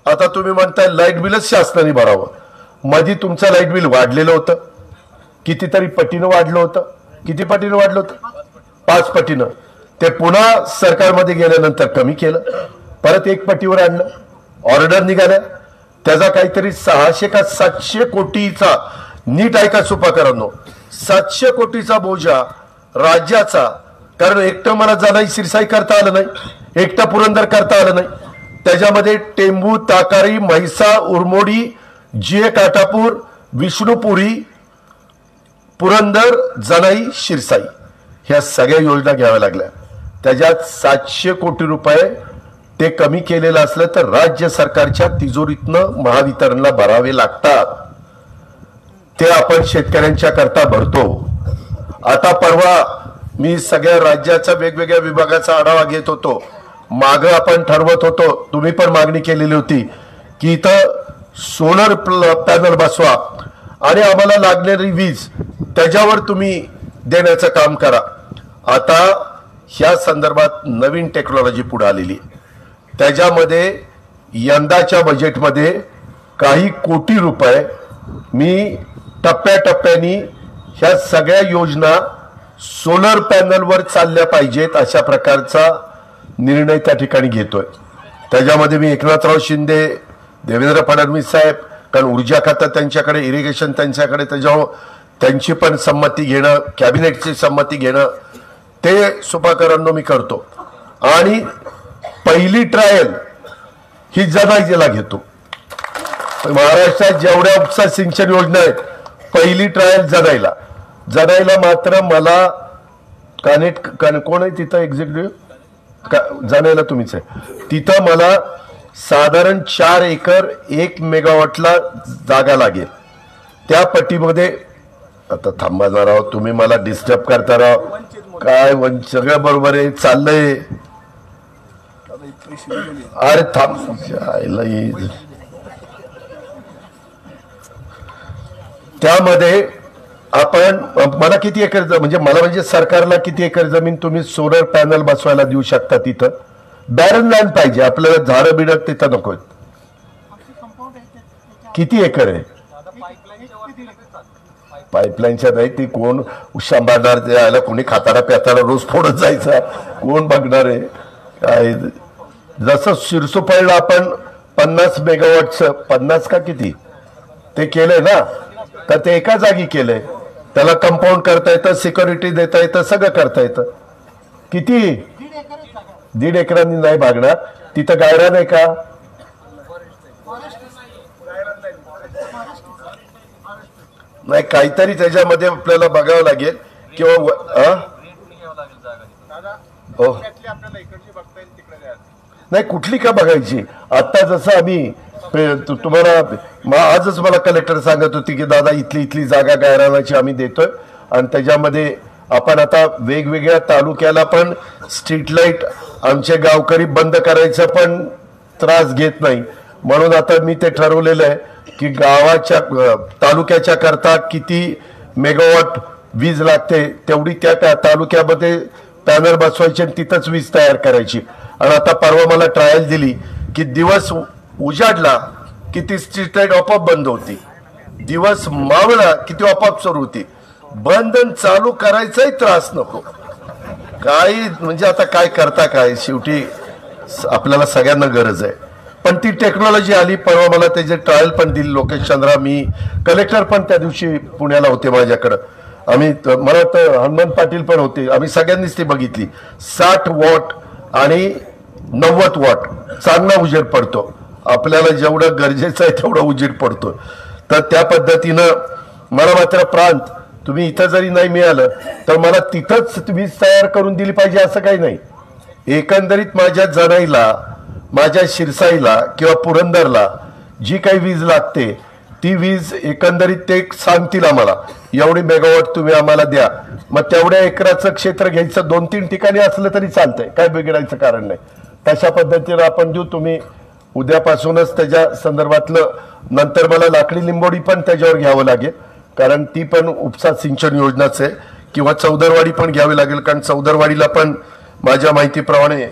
Speaker 1: आता तुम्ही म्हणताय लाईट बिलच शासनाने भरावं. मध्ये तुमचं लाईट बिल वाढलेलं होतं, कितीतरी पटीनं वाढलं होतं. किती पटीनं वाढलं होतं? 5 पटीनं. ते पुन्हा सरकारमध्ये गेल्यानंतर कमी केलं, परत 1 पटीवर आणलं. ऑर्डर निघाल्या, त्याचा काहीतरी 600 का 700 कोटीचा, नीट ऐका सुपाकरांनो, 700 कोटीचा बोजा राज्याचा. कारण एकटं मला जाणाई शिरसाई करता आलं नाही, एकटं पुरंदर करता आलं नाही. त्याच्यामध्ये टेंबू, ताकारी, म्हैसा, उरमोडी, जे काटापूर, विष्णुपुरी, पुरंदर, जनाई, शिरसाई ह्या सगळ्या योजना घ्याव्या लागल्या. त्याच्यात 700 कोटी रुपये ते कमी केलेलं असलं तर राज्य सरकारच्या तिजोरीतनं महावितरणला भरावे लागतात. ते आपण शेतकऱ्यांच्या करता भरतो. आता परवा मी सगळ्या राज्याच्या वेगवेगळ्या विभागाचा आढावा घेत होतो. माग आपण ठरवत होतो, तुम्ही पण मागणी केलेली होती की इथं सोलर पॅनल बसवा आणि आम्हाला लागणारी वीज त्याच्यावर तुम्ही देण्याचं काम करा. आता ह्या संदर्भात नवीन टेक्नॉलॉजी पुढे आलेली. त्याच्यामध्ये यंदाच्या बजेटमध्ये काही कोटी रुपये मी टप्प्याटप्प्याने ह्या सगळ्या योजना सोलर पॅनलवर चालल्या पाहिजेत अशा प्रकारचा निर्णय त्या ठिकाणी घेतोय. त्याच्यामध्ये मी एकनाथराव शिंदे, देवेंद्र फडणवीस साहेब, कारण ऊर्जा खातं त्यांच्याकडे, इरिगेशन त्यांच्याकडे, त्याच्यावर त्यांची पण संमती घेणं, कॅबिनेटची संमती घेणं, ते सुपाकरांनो मी करतो. आणि पहिली ट्रायल ही जनाईला घेतो. महाराष्ट्रात जेवढ्या उपसा सिंचन योजना आहेत पहिली ट्रायल जनाईला मात्र मला कोण आहे तिथं एक्झिक्युटिव्ह जनाईला तुम्हीच आहे. तिथं मला साधारण 4 एकर 1 मेगावॉटला जागा लागेल. त्या पट्टीमध्ये आता थांबणार आहोत, तुम्ही मला डिस्टर्ब करता राव. काय सगळं बरोबर आहे, चाललंय. अरे थांब, त्यामध्ये आपण मला किती एकर म्हणजे सरकारला किती एकर जमीन तुम्ही सोलर पॅनल बसवायला देऊ शकता? तिथं बॅरन लँड पाहिजे आपल्याला, झाडं बिडक तिथं नको. किती एकर आहे? पाईपलाईनच्या नाही, ती कोण सांभाळणार? त्याला कोणी खाताना प्याताना रोज फोडत जायचा, कोण बघणार आहे? काय जसं शिरसोपाईला आपण 50 मेगावॉटचं 50 का किती ते केलंय ना, तर ते एका जागी केलंय. त्याला कंपाऊंड करता येतं, सिक्युरिटी देता येतं, सगळं करता येतं. किती? 1.5 एकरांनी नाही भागणार. तिथं गायरान आहे का? नाही, काहीतरी त्याच्यामध्ये आपल्याला बघावं लागेल किंवा नाही कुठली का बघायची. आता जसं आम्ही तुम्हाला आजच मला कलेक्टर सांगत होती की दादा इथली जागा गायरानाची आम्ही देतोय आणि त्याच्यामध्ये आपण आता वेगवेगळ्या तालुक्याला पण स्ट्रीट लाईट आमचे गावकरी बंद करायचा पण त्रास घेत नाही. म्हणून आता मी ते ठरवलेलं आहे की गावाच्या तालुक्याच्या करता किती मेगावॉट वीज लागते तेवढी त्या तालुक्यामध्ये पॅनल बसवायचे आणि तिथंच वीज तयार करायची. आणि आता परवा मला ट्रायल दिली की दिवस उजाडला की ती स्ट्रीट लाईट आपोआप बंद होती, दिवस मावळला की ती आपोआप सुरू होती. बंद चालू करायचाही त्रास नको. काही म्हणजे आता काय करता काय, शेवटी आपल्याला सगळ्यांना गरज आहे. पण ती टेक्नॉलॉजी आली. परवा मला त्याचे ट्रायल पण दिली लोकेश चंद्रा, मी कलेक्टर पण त्या दिवशी पुण्याला होते माझ्याकडं. आम्ही मला वाटतं हनुमंत पाटील पण होते. आम्ही सगळ्यांनीच ती बघितली. 60 वॉट आणि 90 वॉट चांगला उजेड पडतो. आपल्याला जेवढं गरजेचं आहे तेवढं उजेड पडतो. तर त्या पद्धतीनं मला मात्र प्रांत तुम्ही इथं जरी नाही मिळालं तर मला तिथंच वीज तयार करून दिली पाहिजे असं काही नाही. एकंदरीत माझ्या जणाईला, माझ्या शिरसाईला किंवा पुरंदरला जी काही वीज लागते ती वीज एकंदरीत ते सांगतील आम्हाला एवढी मेगावॉट तुम्ही आम्हाला द्या. मग तेवढ्या एकराचं क्षेत्र घ्यायचं 2-3 ठिकाणी असलं तरी चालतंय, काय बिघडायचं कारण नाही. तशा पद्धतीनं आपण देऊ. तुम्ही उद्यापासूनच त्याच्या संदर्भातलं, नंतर मला लाकडी लिंबोडी पण त्याच्यावर घ्यावं लागेल कारण ती पण उपसा सिंचन योजनाच आहे, किंवा चौदरवाडी पण घ्यावी लागेल कारण चौदरवाडीला पण माझ्या माहितीप्रमाणे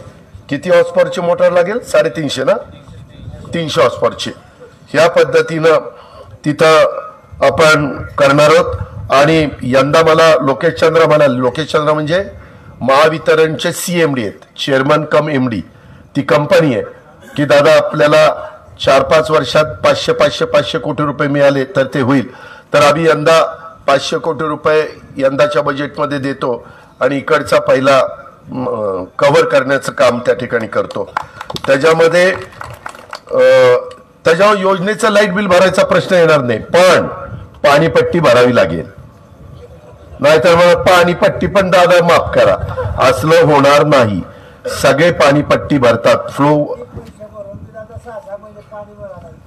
Speaker 1: किती हॉर्सपॉवरची मोटर लागेल? 350 ना, 300 हॉर्सपॉवरची. ह्या पद्धतीनं तिथं आपण करणार आहोत. आणि यंदा मला लोकेश चंद्र म्हणाले, लोकेश चंद्र म्हणजे महावितरणचे CMD आहेत, चेअरमन कम MD. ती कंपनी आहे की दादा आपल्याला 4-5 वर्षात 500 कोटी रुपये मिळाले तर ते होईल. तर आम्ही यंदा 500 कोटी रुपये यंदाच्या बजेटमध्ये देतो आणि इकडचा पहिला कव्हर करण्याचं काम त्या ठिकाणी करतो. त्याच्यामध्ये त्याच्यावर योजनेचं लाईट बिल भरायचा प्रश्न येणार नाही, पण पाणीपट्टी भरावी लागेल. नाहीतर मग पाणीपट्टी पण दादा माफ करा, असलं होणार नाही. सगळे पाणीपट्टी भरतात, फ्लो.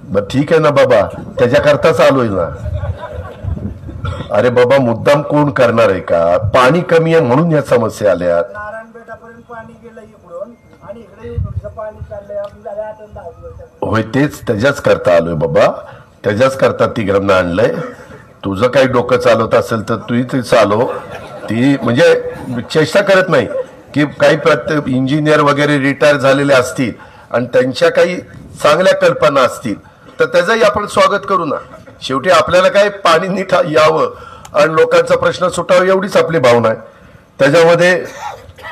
Speaker 1: बर ठीक आहे ना बाबा, त्याच्याकरताच आलोय ना. अरे बाबा मुद्दाम कोण करणार आहे का? पाणी कमी आहे म्हणून या समस्या आल्यात. होय तेच त्याच्याच करता आलोय बाबा, त्याच्याच करता तिघांना आणलंय. तुझं काही डोकं चालवत असेल तर तू ती चालव. ती म्हणजे चेष्टा करत नाही की काही इंजिनियर वगैरे रिटायर झालेले असतील आणि त्यांच्या काही चांगल्या कल्पना असतील तर त्याचंही आपण स्वागत करू ना. शेवटी आपल्याला काय पाणी नीट यावं आणि लोकांचा प्रश्न सुटावा एवढीच आपली भावना आहे. त्याच्यामध्ये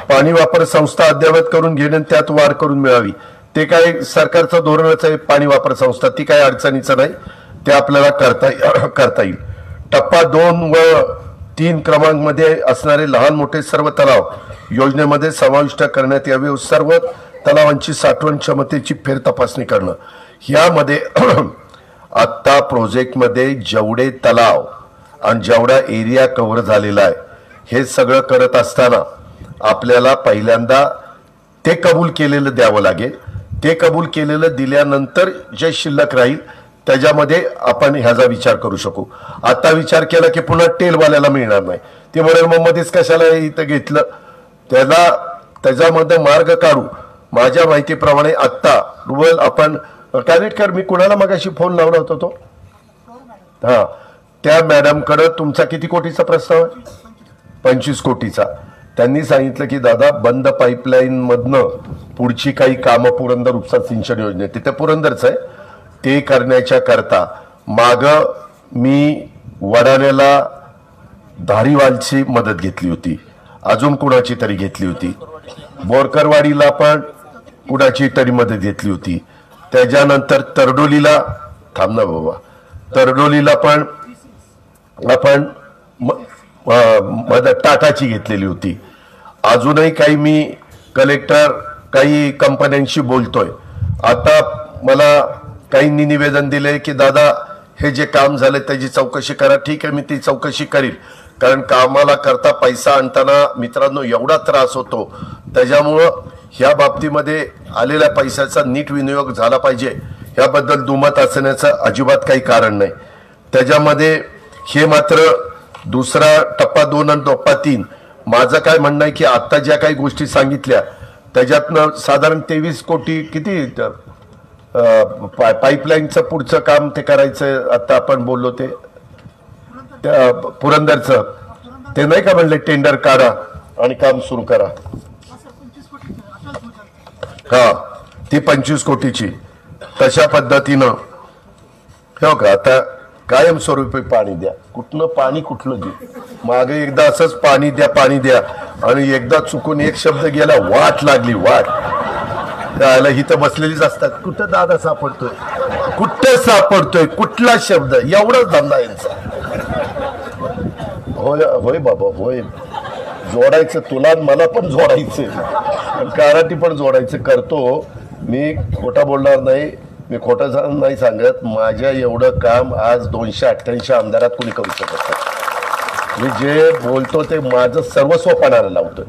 Speaker 1: पाणी वापर संस्था अद्ययावत करून घेणे, त्यात वाढ करून मिळावी, ते काय सरकारचं धोरणच आहे. पाणी वापर संस्था ती काय अडचणीचं नाही, ते आपल्याला करता येईल. टप्पा 2 व 3 क्रमांकमध्ये असणारे लहान मोठे सर्व तलाव योजनेमध्ये समाविष्ट करण्यात यावे. सर्व तलावांची साठवण क्षमतेची फेर तपासणी करणं. यामध्ये आत्ता प्रोजेक्टमध्ये जेवढे तलाव आणि जेवढा एरिया कव्हर झालेला आहे हे सगळं करत असताना आपल्याला पहिल्यांदा ते कबूल केलेलं द्यावं लागेल. ते कबूल केलेलं दिल्यानंतर जे शिल्लक राहील त्याच्यामध्ये आपण ह्याचा विचार करू शकू. आता विचार केला की पुन्हा टेलवाल्याला मिळणार नाही, ते म्हणेल मग मध्येच कशाला इथं घेतलं. त्याच्यामध्ये मार्ग काढू. माझ्या माहितीप्रमाणे आत्ता रुबल आपण कानेटकर, मी कुणाला मगाशी फोन लावला होता तो, हा त्या मॅडमकडे तुमचा किती कोटीचा प्रस्ताव आहे? 25 कोटीचा. त्यांनी सांगितलं की दादा बंद पाईपलाईन मधनं पुढची काही कामं पुरंदर उपसा सिंचन योजने, तिथे पुरंदरच आहे, ते करण्याच्या करता माग मी वडाण्याला धारीवालची मदत घेतली होती, अजून कुणाची तरी घेतली होती, बोरकरवाडीला पण कुणाची तरी मदत घेतली होती. त्याच्यानंतर तरडोलीला, थांब ना बाबा, तरडोलीला पण आपण मदत टाटाची घेतलेली होती. अजूनही काही मी कलेक्टर काही कंपन्यांशी बोलतोय. आता मला काहींनी निवेदन दिले की दादा हे जे काम झालं त्याची चौकशी करा. ठीक आहे, मी ती चौकशी करील, कारण कामाला करता पैसा आणताना मित्रांनो एवढा त्रास होतो. त्याच्यामुळं ह्या बाबतीमध्ये आलेल्या पैशाचा नीट विनियोग झाला पाहिजे, याबद्दल दुमत असण्याचं अजिबात काही कारण नाही. त्याच्यामध्ये हे मात्र दुसरा टप्पा 2 आणि टप्पा 3, माझं काय म्हणणं आहे की आता ज्या काही गोष्टी सांगितल्या त्याच्यातनं साधारण 23 कोटी किती पाईपलाईनचं पुढचं काम ते करायचं. आता आपण बोललो ते त्या पुरंदरचं, ते नाही का म्हणले टेंडर काढा आणि काम सुरू करा. हा ती 25 कोटीची तशा पद्धतीनं हो का. आता कायमस्वरूपी पाणी द्या, कुठलं पाणी कुठलं दे. मागे एकदा असंच पाणी द्या पाणी द्या आणि एकदा चुकून एक शब्द गेला, वाट लागली वाट. त्याला इथं बसलेलीच असतात, कुठं दादा सापडतोय, कुठं सापडतोय, कुठला शब्द, एवढाच धंदा यांचा. होय होय बाबा होय, जोडायचं तुला मला पण जोडायचं, कराठी पण जोडायचं करतो मी, खोटा बोलणार नाही. मी खोटं नाही सांगत, माझ्या एवढं काम आज 288 आमदारात कुणी करू शकत नाही. मी जे बोलतो ते माझं सर्वस्व पणाला लावतोय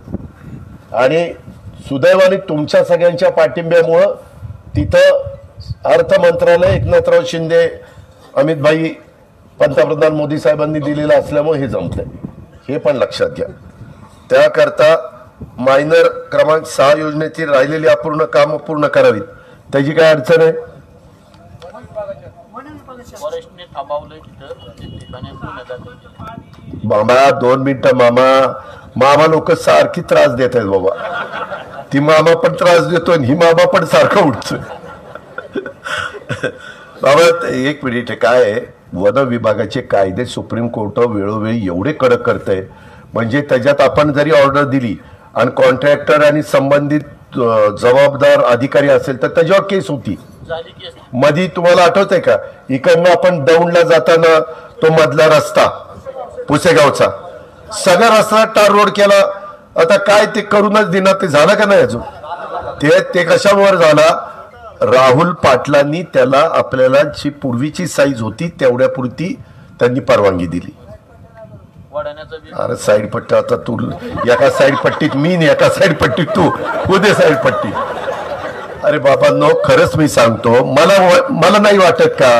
Speaker 1: आणि सुदैवाने तुमच्या सगळ्यांच्या पाठिंब्यामुळं तिथं अर्थ मंत्रालय एकनाथराव शिंदे, अमित भाई, पंतप्रधान मोदी साहेबांनी दिलेलं असल्यामुळे हे जमतंय, हे पण लक्षात घ्या. त्याकरता मायनर क्रमांक 6 योजनेची राहिलेली अपूर्ण कामं पूर्ण करावीत. त्याची काय अडचण आहे? मामा 2 मिनिटं मामा लोक सारखी त्रास देत आहेत बाबा. ती मामा पण त्रास देतो आणि ही मामा पण सारखं उठतोय. बाबा एक मिनिट, काय आहे, वन विभागाचे कायदे सुप्रीम कोर्ट वेळोवेळी एवढे कडक करतंय, म्हणजे त्याच्यात आपण जरी ऑर्डर दिली आणि कॉन्ट्रॅक्टर आणि संबंधित जबाबदार अधिकारी असेल तर त्याच्यावर केस होती. मधी तुम्हाला आठवतंय का, इकडनं आपण दौंडला जाताना तो मधला रस्ता पुसेगावचा सगळा रस्ता टार रोड केला. आता काय ते करूनच देणार, ते झालं का नाही अजून? ते कशावर झाला? राहुल पाटलांनी त्याला आपल्याला जी पूर्वीची साईज होती तेवढ्यापुरती त्यांनी परवानगी दिली. अरे साईड पट्टी, आता तू एका साईड पट्टीत मी एका साईड पट्टीत तू, उद्या साईड पट्टी. अरे बाबांनो, खरंच मी सांगतो, मला नाही वाटत का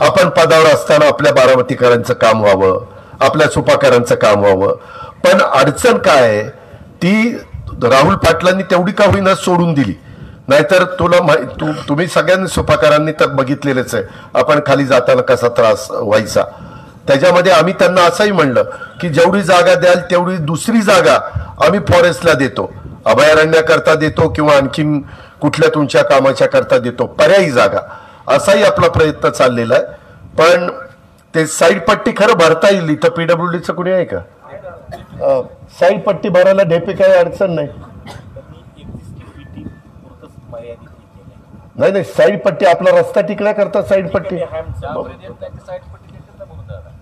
Speaker 1: आपण पदावर असताना आपल्या बारामतीकरांचं काम व्हावं, आपल्या सुपाकरांचं काम व्हावं. पण अडचण काय आहे, ती राहुल पाटलांनी तेवढी का होईना सोडून दिली. नाहीतर तुम्ही सगळ्यांनी सुपाकरांनी तर बघितलेलंच आहे आपण खाली जाताना कसा त्रास व्हायचा. त्याच्यामध्ये आम्ही त्यांना असंही म्हणलं की जेवढी जागा द्याल तेवढी दुसरी जागा आम्ही फॉरेस्टला देतो, अभयारण्याकरता देतो किंवा आणखीन कुठल्या तुमच्या कामाच्या करता देतो, पर्यायी जागा, असाही आपला प्रयत्न चाललेला आहे. पण ते साईड पट्टी खरं भरता येईल. इथं पीडब्ल्यूडीचं कुणी आहे का? साईड पट्टी भरायला ढेपे काही अडचण नाही. नाही, साईड पट्टी आपला रस्ता टिकण्याकरता साईड पट्टी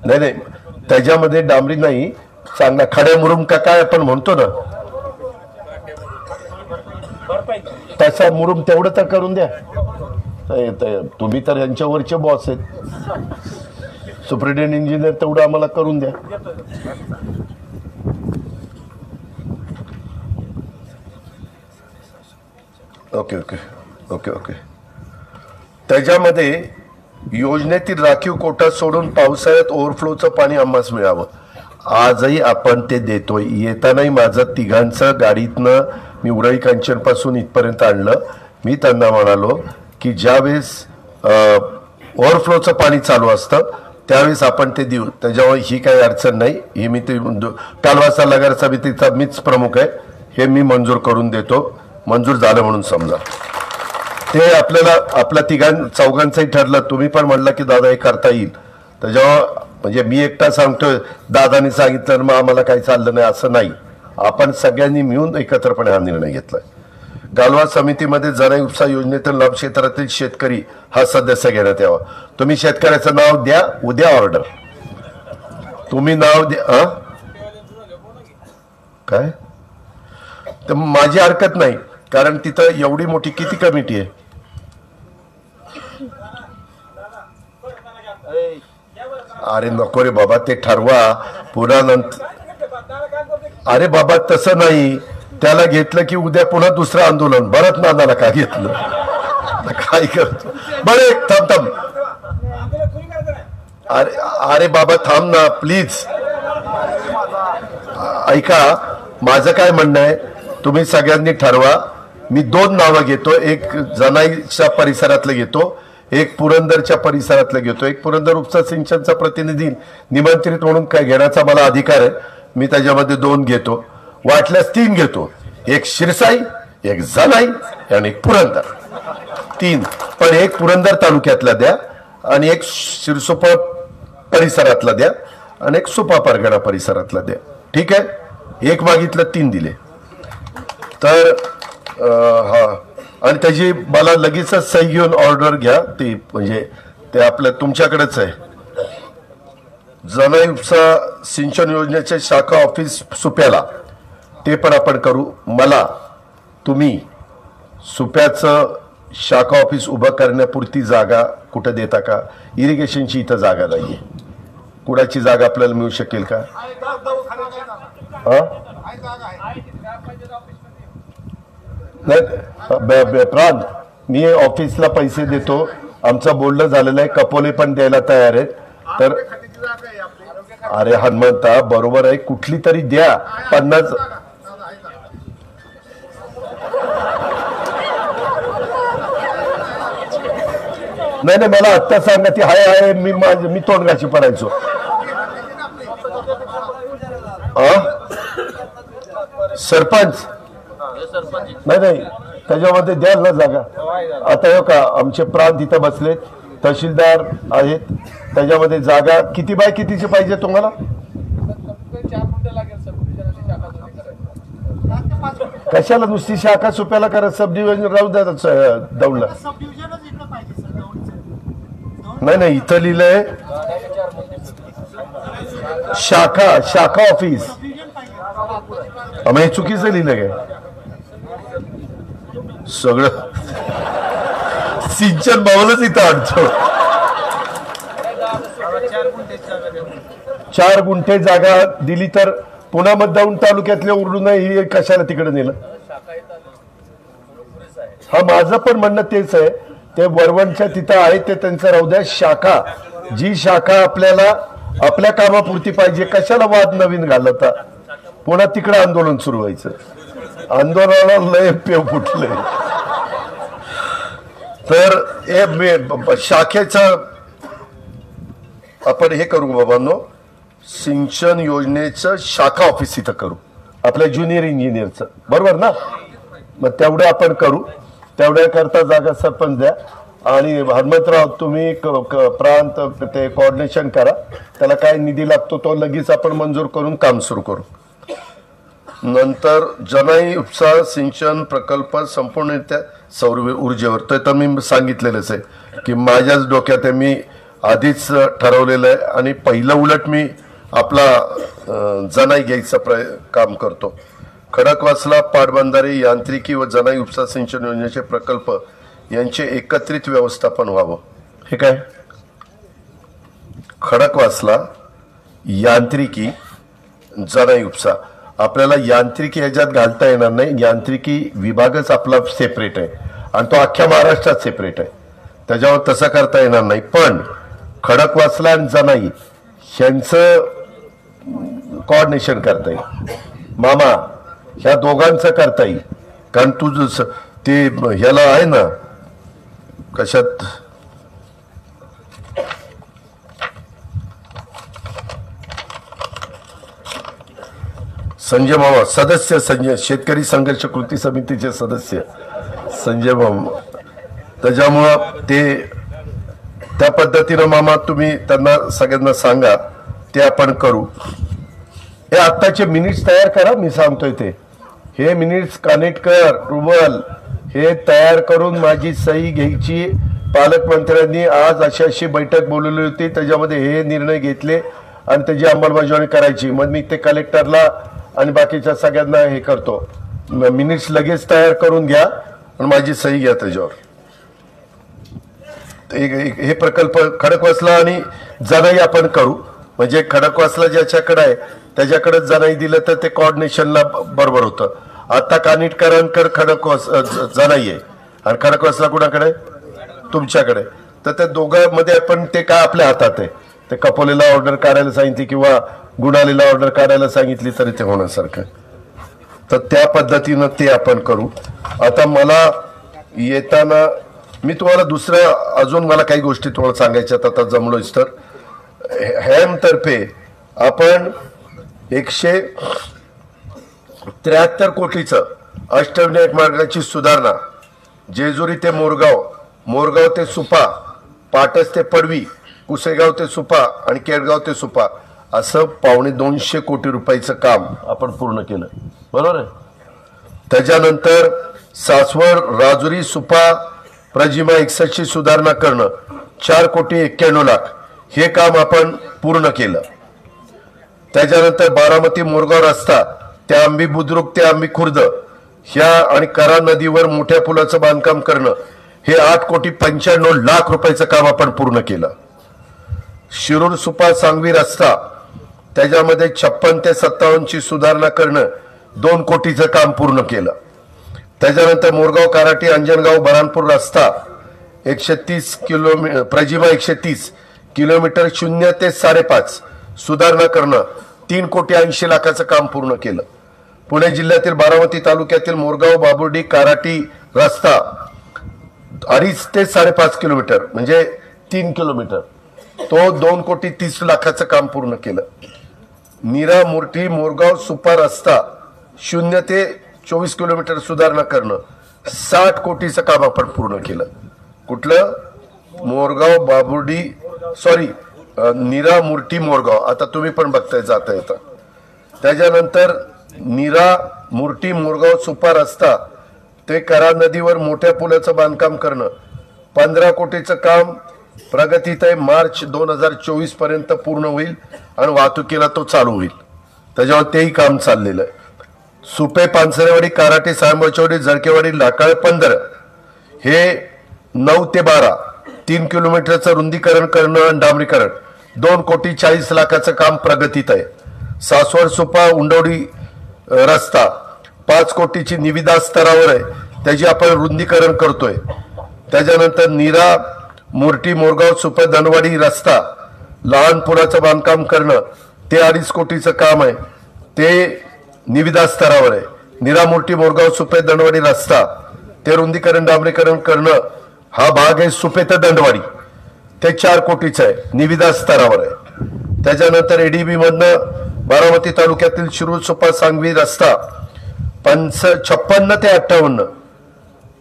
Speaker 1: नाही, त्याच्यामध्ये डांबरी नाही, चांगला खड्या मुरुम का काय आपण म्हणतो ना, तसा मुरुम तेवढं तर करून द्या. तुम्ही तर यांच्यावरचे बॉस आहेत, सुप्रिटेंडेंट इंजिनियर, तेवढं आम्हाला करून द्या. Okay okay okay okay. त्याच्यामध्ये योजनेतील राखीव कोटा सोडून पावसाळ्यात ओव्हरफ्लोचं पाणी आम्हास मिळावं. आजही आपण ते देतोय. येतानाही माझं तिघांचं गाडीतनं मी उरळी कांचनपासून इथपर्यंत आणलं. मी त्यांना म्हणालो की ज्यावेळेस ओव्हरफ्लोचं पाणी चालू असतं त्यावेळेस आपण ते देऊ, त्याच्यामुळे ही काही अडचण नाही. ही मी ते कालवासा नगर समितीचा मीच प्रमुख आहे, हे मी मंजूर करून देतो. मंजूर झालं म्हणून समजा. ते आपल्याला आपल्या चौघांचंही ठरलं. तुम्ही पण म्हणलं की दादा हे करता येईल, त्याच्यामुळं म्हणजे मी एकटा सांगतोय दादानी सांगितलं मग आम्हाला काही चाललं नाही असं नाही. आपण सगळ्यांनी मिळून एकत्रपणे हा निर्णय घेतलाय. गालवा समितीमध्ये जराई उपसा योजनेतील लाभ क्षेत्रातील शेतकरी हा सदस्य घेण्यात यावा. तुम्ही शेतकऱ्याचं नाव द्या, उद्या ऑर्डर तुम्ही नाव द्या. काय तर माझी हरकत नाही, कारण तिथं एवढी मोठी किती कमिटी आहे. अरे नको रे बाबा, ते ठरवा पुन्हा नंतर. अरे बाबा तसं नाही, त्याला घेतलं की उद्या पुन्हा दुसरं आंदोलन. भरत नानाला का घेतलं, काय करतो. बरं थांब. अरे बाबा थांब ना प्लीज. ऐका, माझं काय म्हणणं आहे, तुम्ही सगळ्यांनी ठरवा. मी 2 नावं घेतो, एक जनाईच्या परिसरातलं घेतो, एक पुरंदरच्या परिसरातलं घेतो. एक पुरंदर उपसा सिंचनचा प्रतिनिधी निमंत्रित म्हणून काय घेण्याचा मला अधिकार आहे. मी त्याच्यामध्ये 2 घेतो, वाटल्यास 3 घेतो. एक शिरसाई, एक जनाई आणि एक पुरंदर, 3. पण एक पुरंदर तालुक्यातला द्या आणि एक शिरसोपा परिसरातला द्या आणि एक सुपा परगणा परिसरातला द्या. ठीक आहे, एक मागितलं 3 दिले तर हा. आणि त्याची मला लगेचच सही घेऊन ऑर्डर घ्या. ती म्हणजे ते आपलं तुमच्याकडेच आहे. जनाई उपसा सिंचन योजनेचे शाखा ऑफिस सुप्याला, ते पण आपण करू. मला तुम्ही सुप्याचं शाखा ऑफिस उभं करण्यापुरती जागा कुठं देता का? इरिगेशनची इथं जागा नाहीये, कुणाची जागा आपल्याला मिळू शकेल का? प्रांत, मी ऑफिसला पैसे देतो, आमचं बोलणं झालेलं आहे, कपोले पण द्यायला तयार आहेत. तर अरे हनुमंता, बरोबर आहे, कुठली तरी द्या. 50 नाही नाही, मला आत्ता सांगा ती आहे. मी तोंडगाची पडायचो. सरपंच नाही नाही, त्याच्यामध्ये द्याल ना जागा. आता हो का, आमचे प्रांत इथं बसलेत, तहसीलदार आहेत, त्याच्यामध्ये जागा किती बाय कितीची पाहिजे तुम्हाला? कशाला नुसती शाखा सुप्याला करा, सब डिव्हिजन राहू द्या दौडला. नाही नाही, इथं लिहिलंय शाखा ऑफिस. मग हे चुकीचं लिहिलं काय? सगळं सिंचन भवनच इथं आणतो. 4 गुंठे जागा दिली तर पुन्हा मतदान तालुक्यातले उरडून ही कशाला तिकडे नेलं? हा, माझं पण म्हणणं तेच आहे. ते वरवणच्या तिथं आहे ते त्यांचं राहू द्या. शाखा, जी शाखा आपल्याला आपल्या कामापुरती पाहिजे, कशाला वाद नवीन घालता? पुन्हा तिकडे आंदोलन सुरू व्हायचं. आंदोलनाला लय पेव फुटलंय. तर शाखेचं आपण हे करू बाबांनो, सिंचन योजनेचं शाखा ऑफिस इथं करू, आपल्या ज्युनियर इंजिनियरचं, बरोबर ना? मग तेवढं आपण करू. तेवढ्या करता जागा सरपंच द्या. आणि हनुमंतराव, तुम्ही प्रांत ते कोऑर्डिनेशन करा. त्याला काय निधी लागतो तो लगेच आपण मंजूर करून काम सुरू करू. नंतर जनाई उपसा सिंचन प्रकल्प संपूर्णरित्या सौर ऊर्जेवर, तर मी सांगितलेलंच आहे की माझ्याच डोक्यात आहे, मी आधीच ठरवलेलं आहे. आणि पहिलं उलट मी आपला जनाई घ्यायचं काम करतो. खडकवासला पाटबंधारे यांत्रिकी व जनाई उपसा सिंचन योजनेचे प्रकल्प यांचे एकत्रित व्यवस्थापन व्हावं. हे काय? खडकवासला यांत्रिकी जनाई उपसा, आपल्याला यांत्रिकी ह्याच्यात घालता येणार नाही. यांत्रिकी विभागच आपला सेपरेट आहे आणि तो अख्ख्या महाराष्ट्रात सेपरेट आहे, त्याच्यावर तसं करता येणार नाही. पण खडकवासला आणि जनाई ह्यांचं कोऑर्डिनेशन करता येईल. मामा, ह्या दोघांचं करता येईल. कारण तुझं ते ह्याला आहे ना, कशात संजय मामा सदस्य, शेतकरी संघर्ष कृती समितीचे सदस्य संजय मामा. त्याच्यामुळं ते त्या पद्धतीनं मामा तुम्ही त्यांना सगळ्यांना सांगा, ते आपण करू. हे आत्ताचे मिनिट्स तयार करा, मी सांगतोय ते. हे मिनिट्स कानेटकर, रुबल हे तयार करून माझी सही घ्यायची. पालकमंत्र्यांनी आज अशी बैठक बोलवली होती, त्याच्यामध्ये हे निर्णय घेतले आणि त्याची अंमलबजावणी करायची. मग मी ते कलेक्टरला आणि बाकीच्या सगळ्यांना हे करतो. मिनिट्स लगेच तयार करून घ्या आणि माझी सही घ्या त्याच्यावर. हे प्रकल्प खडकवासला आणि जनाई आपण करू. म्हणजे खडकवासला ज्याच्याकडे आहे त्याच्याकडे जनाई दिलं तर ते कोऑर्डिनेशनला बरोबर होतं. आता कानिटकरांकडे खडकवास जनाई आहे आणि खडकवासला कुणाकडे? तुमच्याकडे. तर त्या दोघांमध्ये पण ते काय आपल्या हातात आहे. ते कपोलेला ऑर्डर काढायला सांगितली किंवा गुणालीला ऑर्डर काढायला सांगितली तरी ते होण्यासारखं. तर त्या पद्धतीनं ते आपण करू. आता मला येताना मी तुम्हाला दुसऱ्या अजून मला काही गोष्टी तुम्हाला सांगायच्यात. आता जमलोच तर हॅम तर्फे आपण 173 कोटीचं अष्टविनायक मार्गाची सुधारणा, जेजुरी ते मोरगाव, मोरगाव ते सुपा, पाटस ते पडवी, कुसेगाव ते सुपा आणि केडगाव ते सुपा असं 250 कोटी रुपयाचं काम आपण पूर्ण केलं, बरोबर आहे. त्याच्यानंतर सासवड राजुरी सुपा प्रजिमा 61 सुधारणा करणं 4,91,00,000 हे काम आपण पूर्ण केलं. त्याच्यानंतर बारामती मोरगाव रस्ता त्या आंबी बुद्रुक ते आंबी खुर्द ह्या आणि करा नदीवर मोठ्या पुलाचं बांधकाम करणं हे 8,95,00,000 रुपयाचं काम आपण पूर्ण केलं. शिरूर सुपा सांगवी रस्ता त्याच्यामध्ये 56 ते 57 ची सुधारणा करणं 2 कोटीचं काम पूर्ण केलं. त्याच्यानंतर मोरगाव कराटी अंजनगाव बरानपूर रस्ता 130 किलोमीटर प्रजिमा 130 किलोमीटर 0 ते 5.5 सुधारणा करणं 3,80,00,000चं काम पूर्ण केलं. पुणे जिल्ह्यातील बारामती तालुक्यातील मोरगाव बाबुर्डी कराटी रस्ता 2.5 ते 5.5 किलोमीटर म्हणजे 3 किलोमीटर तो 2,30,00,000चं काम पूर्ण केलं. नीरा मुर्टी मोरगाव सुपा रस्ता 0 ते 24 किलोमीटर सुधारणा करणं 60 कोटीचं काम आपण पूर्ण केलं. कुठलं? मोरगाव बाबुर्डी नीरा मुर्टी मोरगाव. आता तुम्ही पण बघताय जाता येता. त्याच्यानंतर नीरा मुर्टी मोरगाव सुपा रस्ता ते करा नदीवर मोठ्या पुलाचं बांधकाम करणं 15 कोटीचं काम प्रगतीत आहे. मार्च 2024 पर्यंत पूर्ण होईल आणि वाहतुकीला तो चालू होईल. त्याच्यावर तेही काम चाललेलं आहे. सुपे पानसरेवाडी कराटे सायंबळचौडी जळकेवाडी लाकाळ 15 हे 9 ते 12 3 किलोमीटरचं रुंदीकरण करणं आणि डांबरीकरण 2,40,00,000चं काम प्रगतीत आहे. सासवड सुपा उंडवडी रस्ता 5 कोटीची निविदा स्तरावर आहे. त्याची आपण रुंदीकरण करतोय. त्याच्यानंतर नीरा मुर्टी मोरगाव सुपा धनवाडी रस्ता लहान पुलाचं बांधकाम करणं ते 2.5 कोटीचं काम आहे. ते निविदा स्तरावर आहे. नीरा मुर्टी मोरगाव सुपे दंडवाडी रस्ता ते रुंदीकरण डांबरीकरण करणं हा भाग आहे सुपे ते दंडवाडी ते 4 कोटीचं आहे. निविदा स्तरावर आहे. त्याच्यानंतर एडीबी मधनं बारामती तालुक्यातील शिरूर सुपा सांगवी रस्ता 56 ते 58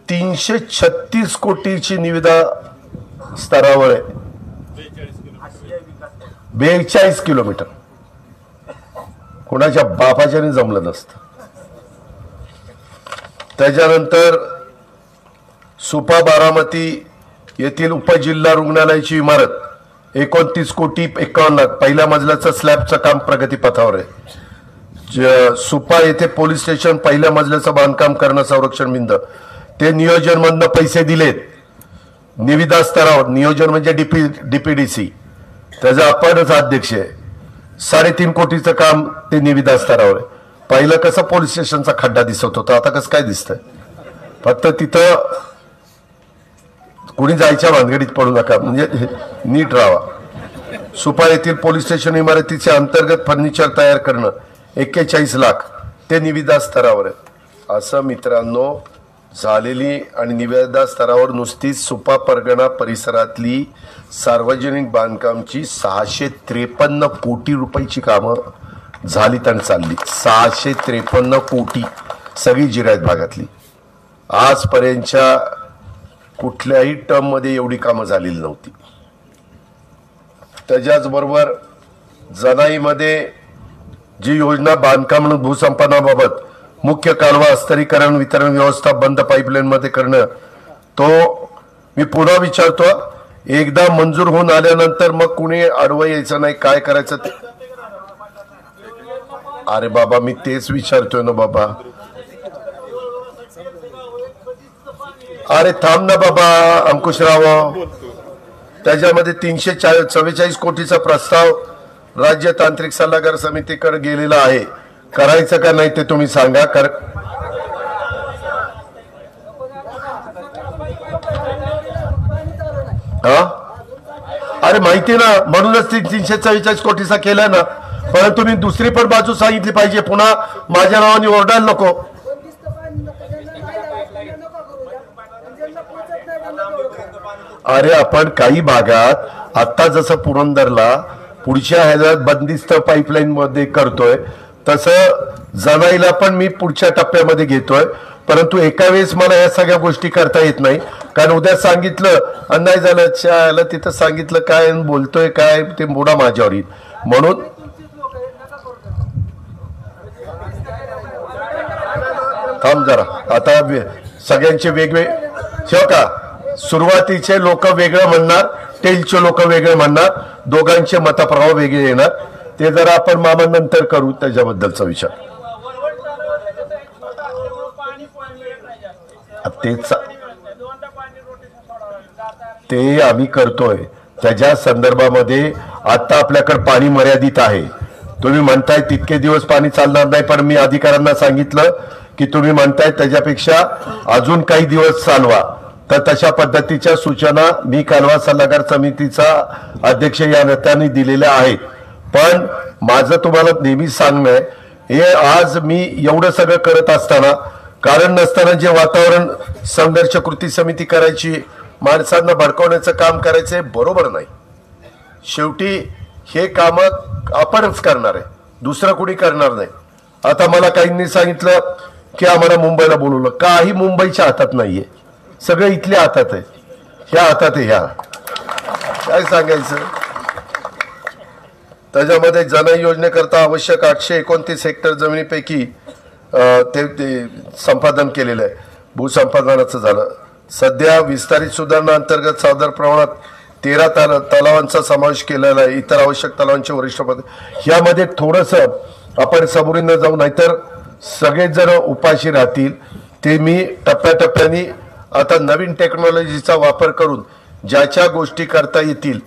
Speaker 1: 336 कोटीची निविदा स्तरावर आहे. 42 किलोमीटर कोणाच्या बापाच्याने जमलं नसतं. त्याच्यानंतर सुपा बारामती येथील उपजिल्हा रुग्णालयाची इमारत 29 कोटी 51 लाख पहिल्या मजल्याचं स्लॅबचं काम प्रगतीपथावर आहे. सुपा येथे पोलीस स्टेशन पहिल्या मजल्याचं बांधकाम करणं संरक्षण भिंत ते नियोजन मधनं पैसे दिलेत. निविदा स्तरावर नियोजन म्हणजे डीपीडीसी त्याचा आपणच अध्यक्ष आहे. 3.5 कोटीचं काम ते निविदा स्तरावर आहे. पहिलं कसं पोलीस स्टेशनचा खड्डा दिसत होता आता कसं काय दिसतंय. फक्त तिथं कुणी जायच्या भानगडीत पडू नका म्हणजे नीट राहा. सुपा येथील पोलीस स्टेशन इमारतीचे अंतर्गत फर्निचर तयार करणं 41 लाख ते निविदा स्तरावर आहे. असं मित्रांनो झालेली आणि निविदा स्तरावर नुसतीच सुपा परगणा परिसरातली सार्वजनिक बांधकामची 653 कोटी रुपयाची कामं झाली आणि चालली. 653 कोटी सगळी जिरायत भागातली. आजपर्यंतच्या कुठल्याही टर्म मध्ये एवढी कामं झालेली नव्हती. त्याच्याचबरोबर जनाईमध्ये जी योजना बांधकाम भूसंपादनाबाबत मुख्य कालवा अस्तरीकरण वितरण व्यवस्था बंद पाईपलाईन मध्ये करणं तो मी पुन्हा विचारतो. एकदा मंजूर होऊन आल्यानंतर मग कुणी आडवं यायचं नाही. काय करायचं ते. अरे बाबा मी तेच विचारतोय ना बाबा. अरे थांब ना बाबा अंकुशराव. त्याच्यामध्ये 344 कोटीचा प्रस्ताव राज्य तांत्रिक सल्लागार समितीकडे गेलेला आहे. करायचं का नाही ते तुम्ही सांगा. अरे माहिती ना म्हणूनच 344 कोटीचा केला ना. पण तुम्ही दुसरी पण बाजू सांगितली पाहिजे. पुन्हा माझ्या नावाने ओरडायला नको. अरे आपण काही भागात आता जसं पुरंदरला पुढच्या ह्याच्यात बंदिस्त पाईपलाईन मध्ये करतोय तसं जनाईला पण मी पुढच्या टप्प्यामध्ये घेतोय. परंतु एका वेळेस मला या सगळ्या गोष्टी करता येत नाही. कारण उद्या सांगितलं आणि नाही झालं तिथं सांगितलं काय बोलतोय काय ते मोडा माझ्यावर येईल. म्हणून थांब जरा. आता सगळ्यांचे वेगवेगळे ठेव का. सुरुवातीचे लोक वेगळं म्हणणार टेलचे लोक वेगळे म्हणणार दोघांचे मतप्रभाव वेगळे येणार. ते जरा आपण मामा नंतर करू त्याच्याबद्दलचा विचार. तेच ते आम्ही करतोय. त्याच्या संदर्भामध्ये आता आपल्याकडे पाणी मर्यादित आहे. तुम्ही म्हणताय तितके दिवस पाणी चालणार नाही, पण मी अधिकाऱ्यांना सांगितलं की तुम्ही म्हणताय त्याच्यापेक्षा अजून काही दिवस चालवा. तर तशा पद्धतीच्या सूचना मी कालवा सल्लागार समितीचा अध्यक्ष या नेत्यांनी दिलेल्या आहेत. पण माझं तुम्हाला नेहमी सांगणं आहे, हे आज मी एवढं सगळं करत असताना, कारण नसताना जे वातावरण संघर्ष कृती समिती करायची, माणसांना भडकवण्याचं काम करायचं, बरोबर नाही. शेवटी हे काम आपणच करणार आहे, दुसरं कोणी करणार नाही. आता मला काहींनी सांगितलं की आम्हाला मुंबईला बोलवलं. काही मुंबईच्या हातात नाहीये, सगळं इथल्या हातात आहे. ह्या हातात आहे. ह्या काय सांगायचं. त्याच्यामध्ये जन योजनेकरता आवश्यक 829 हेक्टर जमिनीपैकी ते संपादन केलेलं आहे. भूसंपादनाचं झालं. सध्या विस्तारित सुधारणा अंतर्गत साधारण प्रमाणात 13 तलावांचा समावेश केलेला आहे. इतर आवश्यक तलावांचे वरिष्ठ पद यामध्ये थोडंसं आपण समोरीनं जाऊ, नाहीतर सगळेच जण उपाशी राहतील. ते मी टप्प्याटप्प्याने आता नवीन टेक्नॉलॉजीचा वापर करून ज्याच्या गोष्टी करता येतील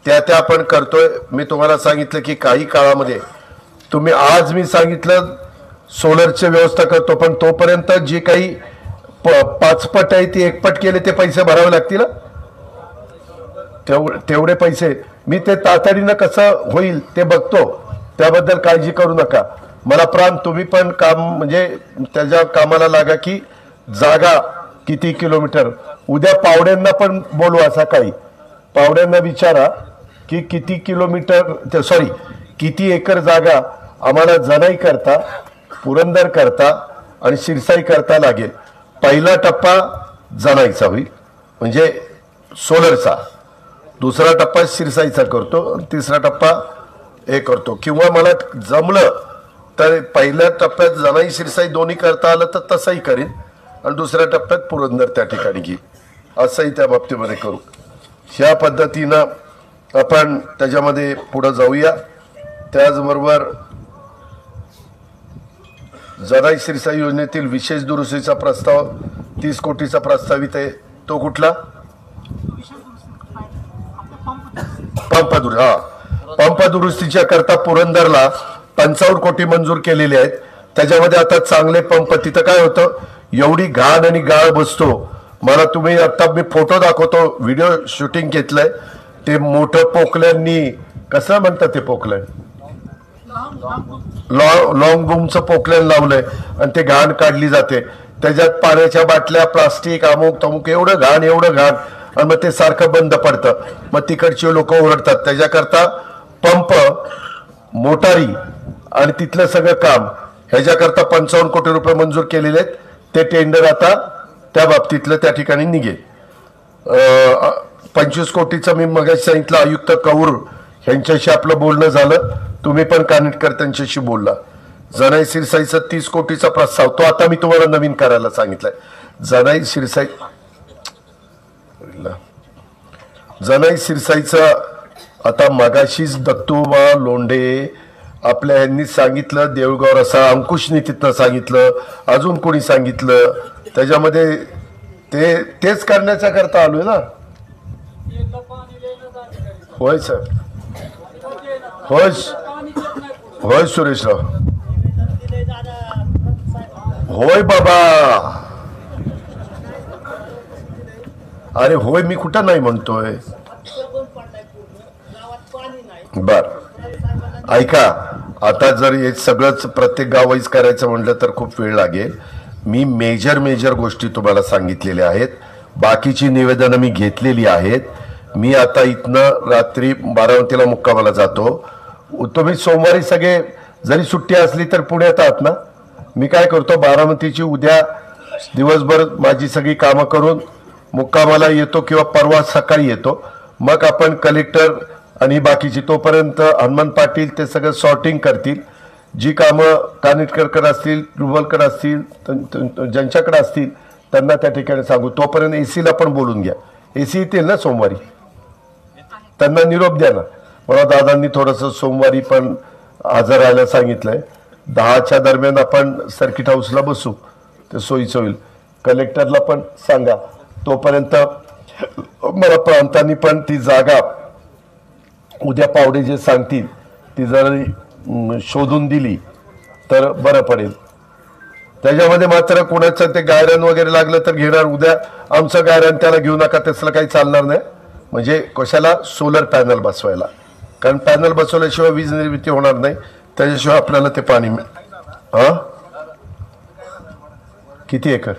Speaker 1: त्या आपण करतोय. मी तुम्हाला सांगितलं की काही काळामध्ये तुम्ही, आज मी सांगितलं सोलरची व्यवस्था करतो, पण तोपर्यंत जे काही 5 पट आहे ते 1 पट केले ते पैसे भरावे लागतील. तेवढे पैसे मी ते तातडीनं कसं होईल ते बघतो. त्याबद्दल काळजी करू नका. मला प्राण तुम्ही पण काम म्हणजे त्याच्या कामाला लागा की जागा किती किलोमीटर. उद्या पावड्यांना पण बोलवा, सकाळी पावड्यांना विचारा की किती किलोमीटर सॉरी किती एकर जागा आम्हाला जनाई करता, पुरंदर करता आणि शिरसाई करता लागेल. पहिला टप्पा जनाईचा होईल म्हणजे सोलरचा, दुसरा टप्पा शिरसाईचा करतो, तिसरा टप्पा हे करतो. किंवा मला जमलं तर पहिल्या टप्प्यात जनाई शिरसाई दोन्ही करता आलं तर तसंही करीन, आणि दुसऱ्या टप्प्यात पुरंदर त्या ठिकाणी घेईल, असंही त्या बाबतीमध्ये करू. ह्या पद्धतीनं आपण त्याच्यामध्ये पुढे जाऊया. त्याचबरोबर जनाई शिरसाई योजनेतील विशेष दुरुस्तीचा प्रस्ताव 30 कोटीचा प्रस्तावित आहे. तो कुठला? पंप दुरुस्तीच्या करता पुरंदरला 55 कोटी मंजूर केलेले आहेत. त्याच्यामध्ये आता चांगले पंप. तिथं काय होतं, एवढी घाण आणि गाळ बसतो. मला तुम्ही आता मी फोटो दाखवतो, व्हिडिओ शूटिंग घेतलंय. ते मोठं पोकल्यांनी, कसं म्हणतात ते पोकलॅन, लॉंग बूमचं पोकलॅन लावलंय आणि ते घाण काढली जाते. त्याच्यात पाण्याच्या बाटल्या, प्लास्टिक, अमुक तमुक, एवढं घाण आणि मग ते सारखं बंद पडतं. मग तिकडचे लोक ओरडतात. त्याच्याकरता पंप, मोटारी आणि तिथलं सगळं काम ह्याच्याकरता 55 कोटी रुपये मंजूर केलेले आहेत. ते टेंडर आता त्या बाबतीतलं त्या ठिकाणी निघेल. 25 कोटीचं मी मगाशी सांगितलं, आयुक्त कौर यांच्याशी आपलं बोलणं झालं. तुम्ही पण कानिटकर त्यांच्याशी बोलला. जनाई शिरसाईचा 30 कोटीचा प्रस्ताव, तो आता मी तुम्हाला नवीन करायला सांगितलंय. जनाई शिरसाईचा आता मगाशीच दत्तूबा लोंढे आपल्या यांनी सांगितलं, देऊळगाव रसा, अंकुशनी तिथनं सांगितलं, अजून कोणी सांगितलं. त्याच्यामध्ये तेच करण्याच्या करता आलोय ना. होय सर, होय सुरेशराव, होय बाबा. अरे होय, मी कुठं नाही म्हणतोय. बर ऐका, आता जर हे सगळंच प्रत्येक गाव वाईज करायचं म्हटलं तर खूप वेळ लागेल. मी मेजर गोष्टी तुम्हाला सांगितलेल्या आहेत. बाकीची निवेदनं मी घेतलेली आहेत. मी आता इथनं रात्री बारामतीला मुक्कामाला जातो. तुम्ही सोमवारी सगळे जरी सुट्टी असली तर पुण्यात आहात ना. मी काय करतो, बारामतीची उद्या दिवसभर माझी सगळी कामं करून मुक्कामाला येतो किंवा परवा सकाळी येतो. मग आपण कलेक्टर आणि बाकीची, तोपर्यंत हनुमान पाटील ते सगळं सॉर्टिंग करतील. जी कामं कानिटकरकडे असतील, रुबलकडे असतील, ज्यांच्याकडे असतील त्यांना त्या ठिकाणी सांगू. तोपर्यंत एसीला पण बोलून घ्या. एसी येतील ना सोमवारी, त्यांना निरोप द्या ना. मला दादांनी थोडंसं सोमवारी पण हजर राहायला सांगितलंय. 10च्या दरम्यान आपण सर्किट हाऊसला बसू, ते सोयीचं होईल. कलेक्टरला पण सांगा. तोपर्यंत मला प्रांतांनी पण ती जागा उद्या पावडे जे सांगतील ती जर शोधून दिली तर बरं पडेल. त्याच्यामध्ये मात्र कोणाचं ते गायरन वगैरे लागलं तर घेणार. उद्या आमचं गायरन त्याला घेऊ नका, तसलं काही चालणार नाही. म्हणजे कशाला सोलर पॅनल बसवायला, कारण पॅनल बसवल्याशिवाय वीज निर्मिती होणार नाही, त्याच्याशिवाय आपल्याला ते पाणी हा किती एकर